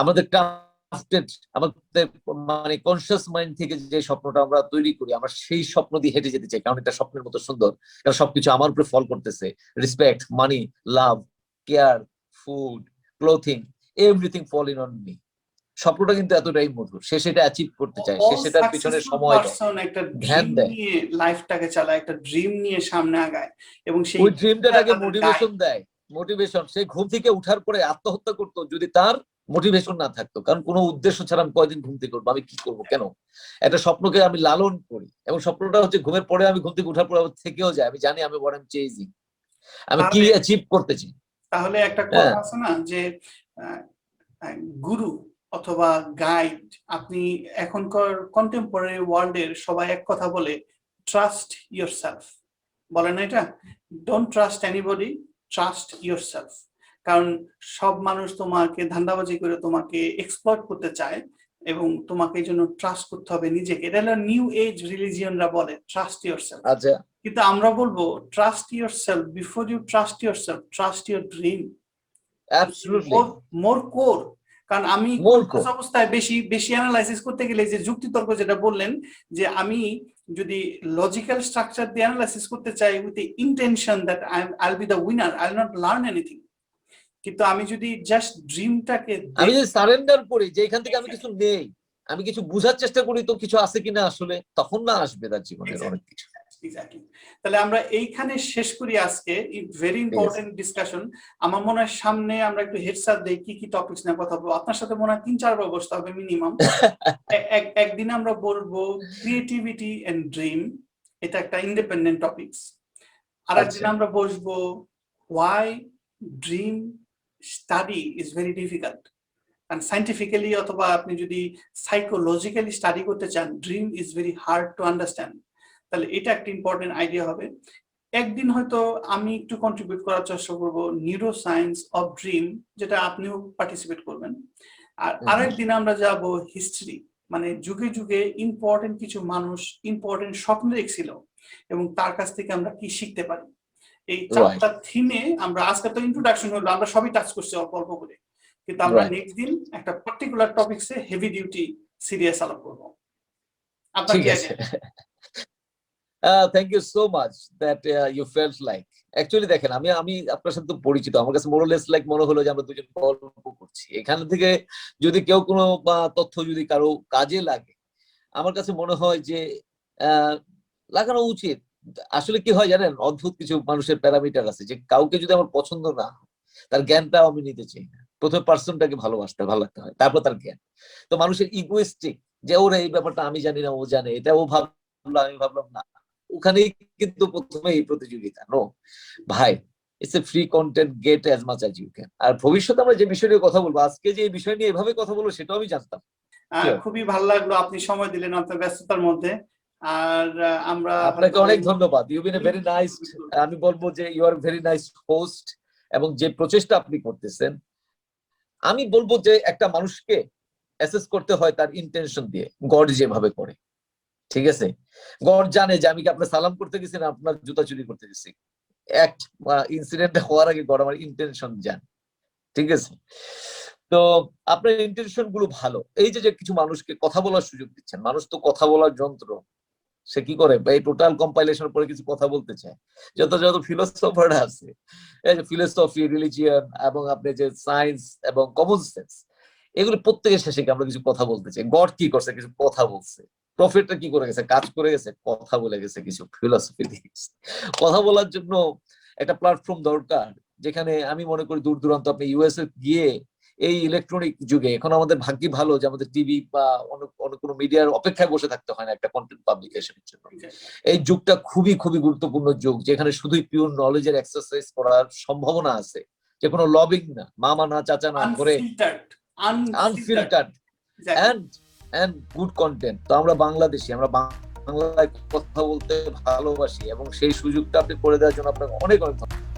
Speaker 2: আমাদের ক্রাফটেড, আমাদের মানে কনসিয়াস মাইন্ড থেকে যে স্বপ্নটা আমরা তৈরি করি, আমরা সেই স্বপ্ন দিয়ে হেঁটে যেতে চাই, কারণ এটা স্বপ্নের মতো সুন্দর, কারণ সবকিছু আমার উপরে ফল করতেছে, respect, money, love, care, food, clothing, everything fall in on me. স্বপ্নটা কিন্তু এতটাই মধুর, সে সেটা অ্যাচিভ করতে চায়, সে সেটার পিছনে সময় দেয়,
Speaker 1: একটা
Speaker 2: ধ্যান
Speaker 1: ড্রিম
Speaker 2: দেয়,
Speaker 1: নিয়ে লাইফটাকে চালায়, একটা ড্রিম নিয়ে সামনে আগায়, এবং সেই
Speaker 2: ওই ড্রিমটা তাকে মোটিভেশন দেয়। মোটিভেশন, সে ঘুম থেকে উঠার পরে আত্মহত্যা করতো যদি তার মোটিভেশন না থাকতো, কারণ কোনো উদ্দেশ্য ছাড়া আমি কয়দিন ঘুম থেকে উঠবো, আমি কি করবো, কেন, একটা স্বপ্নকে আমি লালন করি, এবং স্বপ্নটা হচ্ছে ঘুমের পরে আমি ঘুম থেকে উঠার পরে থেকেও যায়, আমি জানি আমি বড় চেজিং, আমি কি অ্যাচিভ করতে চাই।
Speaker 1: তাহলে একটা
Speaker 2: হ্যাঁ,
Speaker 1: কথা আছে না যে গুরু অথবা গাইড, আপনি এখনকার কন্টেম্পোরারি ওয়ার্ল্ডের সবাই এক কথা বলে, ট্রাস্ট ইয়োরসেলফ, বলে না এটা, don't trust anybody, trust yourself. কারণ সব মানুষ তোমাকে ধান্দাবাজি করে তোমাকে এক্সপ্লয়েট করতে চায়, এবং তোমাকে এই জন্য ট্রাস্ট করতে হবে নিজেকে। এটা হলো নিউ এজ রিলিজিয়নরা বলে ট্রাস্ট ইয়োরসেলফ,
Speaker 2: আচ্ছা,
Speaker 1: কিন্তু আমরা বলবো trust yourself, before you trust yourself trust your dream,
Speaker 2: absolutely
Speaker 1: more core. কারণ আমি
Speaker 2: মোর কোর।
Speaker 1: অবস্থায় বেশি বেশি অ্যানালাইসিস করতে গেলে, যে যুক্তিতর্ক যেটা বললেন, যে আমি যদি লজিক্যাল স্ট্রাকচার দিয়ে অ্যানালাইসিস করতে চাই উইথ দ্য ইন্টেনশন দ্যাট আইল বি দ্য উইনার, আইল নট লার্ন এনিথিং, কিন্তু আমি যদি জাস্ট ড্রিমটাকে
Speaker 2: আমি যদি সারেন্ডার করি যে এখান থেকে আমি কিছু নেই, আমি কিছু বোঝার চেষ্টা করি তো কিছু আছে কিনা আসলে, তখন না আসবে তার জীবনের অনেক কিছু।
Speaker 1: এক্স্যাক্টলি। তাহলে আমরা এইখানে শেষ করি আজকে, ভেরি ইম্পর্টেন্ট ডিসকাশন। আমার মনে হয় সামনে আমরা একটু হেডসআপ দেই কি কি টপিকস নিয়ে কথা বলবো। আপনার সাথে মনে হয় 3-4 বার বসতে হবে মিনিমাম। একদিন আমরা বলবো ক্রিয়েটিভিটি এন্ড ড্রিম, এটা একটা ইন্ডিপেন্ডেন্ট টপিকস। আর একদিন আমরা বসবো why dream study is very difficult, কারণ সাইন্টিফিক্যালি অথবা আপনি যদি সাইকোলজিক্যালি স্টাডি করতে চান, dream is very hard to understand. তাহলে এটা একটা ইম্পর্টেন্ট আইডিয়া হবে। একদিন হয়তো আমি একটু কন্ট্রিবিউট করার চেষ্টা করবো নিউরো সায়েন্স অফ ড্রিম, যেটা আপনিও পার্টিসিপেট করবেন। আর আরেকদিন আমরা যাব হিস্ট্রি, মানে যুগে যুগে ইম্পর্টেন্ট কিছু মানুষ ইম্পর্টেন্ট স্বপ্ন দেখছিল এবং তার কাছ থেকে আমরা কি শিখতে পারি। এই 4টা থিমে আমরা, আজকে তো ইন্ট্রোডাকশন হলো, আমরা সবই টাচ করছি অল্প অল্প করে, কিন্তু আমরা নেক্সট দিন একটা পার্টিকুলার টপিকসে হেভি ডিউটি সিরিয়াস আলাপ করবো। আপনার
Speaker 2: ঠিক
Speaker 1: কি
Speaker 2: আছে। Thank you so much that you felt like. Actually দেখেন, আমি আপনার সাথে পরিচিত, আমার কাছে মোরলেস লাইক মনে হলো যে আমরা দুজন গল্প করছি। এখান থেকে যদি কেউ কোনো তথ্য যদি কারো কাজে লাগে, আমার কাছে মনে হয় যে লাগানো উচিত। আসলে কি হয় জানেন, অদ্ভুত কিছু মানুষের প্যারামিটার আছে, যে কাউকে যদি আমার পছন্দ না হয়, তার জ্ঞানটাও আমি নিতে চাই না। প্রথমে পার্সনটাকে ভালো লাগতে হয়, তারপর তার জ্ঞান। তো মানুষের ইগোইস্টিক, যে ওরা এই ব্যাপারটা আমি জানি না, ও জানে, এটা ও ভাবলো আমি ভাবলাম না, ওখানেই কিন্তু প্রথমে এই প্রতিযোগিতা। নো ভাই, it's a free content, get as much as you can. আর ভবিষ্যতে আমরা যে বিষয় নিয়ে কথা বলবো, আজকে যে এই বিষয় নিয়ে এভাবে কথা বলবো সেটাও আমি জানতাম।
Speaker 1: খুবই ভালো লাগলো, আপনি সময় দিলেন আপনার ব্যস্ততার মধ্যে। আর আমরা
Speaker 2: আপনাকে অনেক ধন্যবাদ। You been a very nice, আমি বলবো যে you are very nice host. এবং যে প্রচেষ্টা আপনি করতেছেন, আমি বলবো যে একটা মানুষকে অ্যাসেস করতে হয় তার ইন্টেনশন দিয়ে, গড যেভাবে করে। ঠিক আছে, গড জানে যে আমি কি আপনার সালাম করতে গেছি না আপনার জুতা চুরি করতে গেছি। অ্যাক্ট বা ইনসিডেন্ট হওয়ার আগে গড আমার ইন্টেনশন জানে। ঠিক আছে, তো আপনার ইন্টেনশন গুলো ভালো। এই যে কিছু মানুষকে কথা বলার সুযোগ দিচ্ছেন, মানুষ তো কথা বলার যন্ত্র, সে কি করে এই টোটাল কম্পাইলেশন পরে কিছু কথা বলতে চায়। যত যত ফিলোসফার আছে, এই যে ফিলোসফি, রিলিজিয়ন এবং আপনি যে সায়েন্স এবং কমন সেন্স, এগুলো প্রত্যেকের শেষে আমরা কিছু কথা বলতে চাই। গড কি করছে, কিছু কথা বলছে। প্রফেটটা কি করে গেছে, কাজ করে গেছে, কথা বলে গেছে, কিছু ফিলোসফি দিয়েছে। কথা বলার জন্য একটা প্ল্যাটফর্ম দরকার, যেখানে আমি মনে করি দূর দূরান্ত আপনি ইউএসএ গিয়ে, এই ইলেকট্রনিক যুগে এখন আমাদের ভাগ্য ভালো যে আমাদের টিভি বা অন্য কোনো মিডিয়ার অপেক্ষায় বসে থাকতে হয় না একটা কন্টেন্ট পাবলিকেশনের জন্য। এই যুগটা খুবই খুবই গুরুত্বপূর্ণ যুগ, যেখানে শুধুই পিওর নলেজের এক্সারসাইজ করার সম্ভাবনা আছে, যে কোনো লবিং না, মামা না চাচা না করে, আনফিল্টার্ড এন্ড গুড কন্টেন্ট। তো আমরা বাংলাদেশি, আমরা বাংলায় কথা বলতে ভালোবাসি, এবং সেই সুযোগটা আপনি করে দেওয়ার জন্য আপনাকে অনেক অনেক ধন্যবাদ।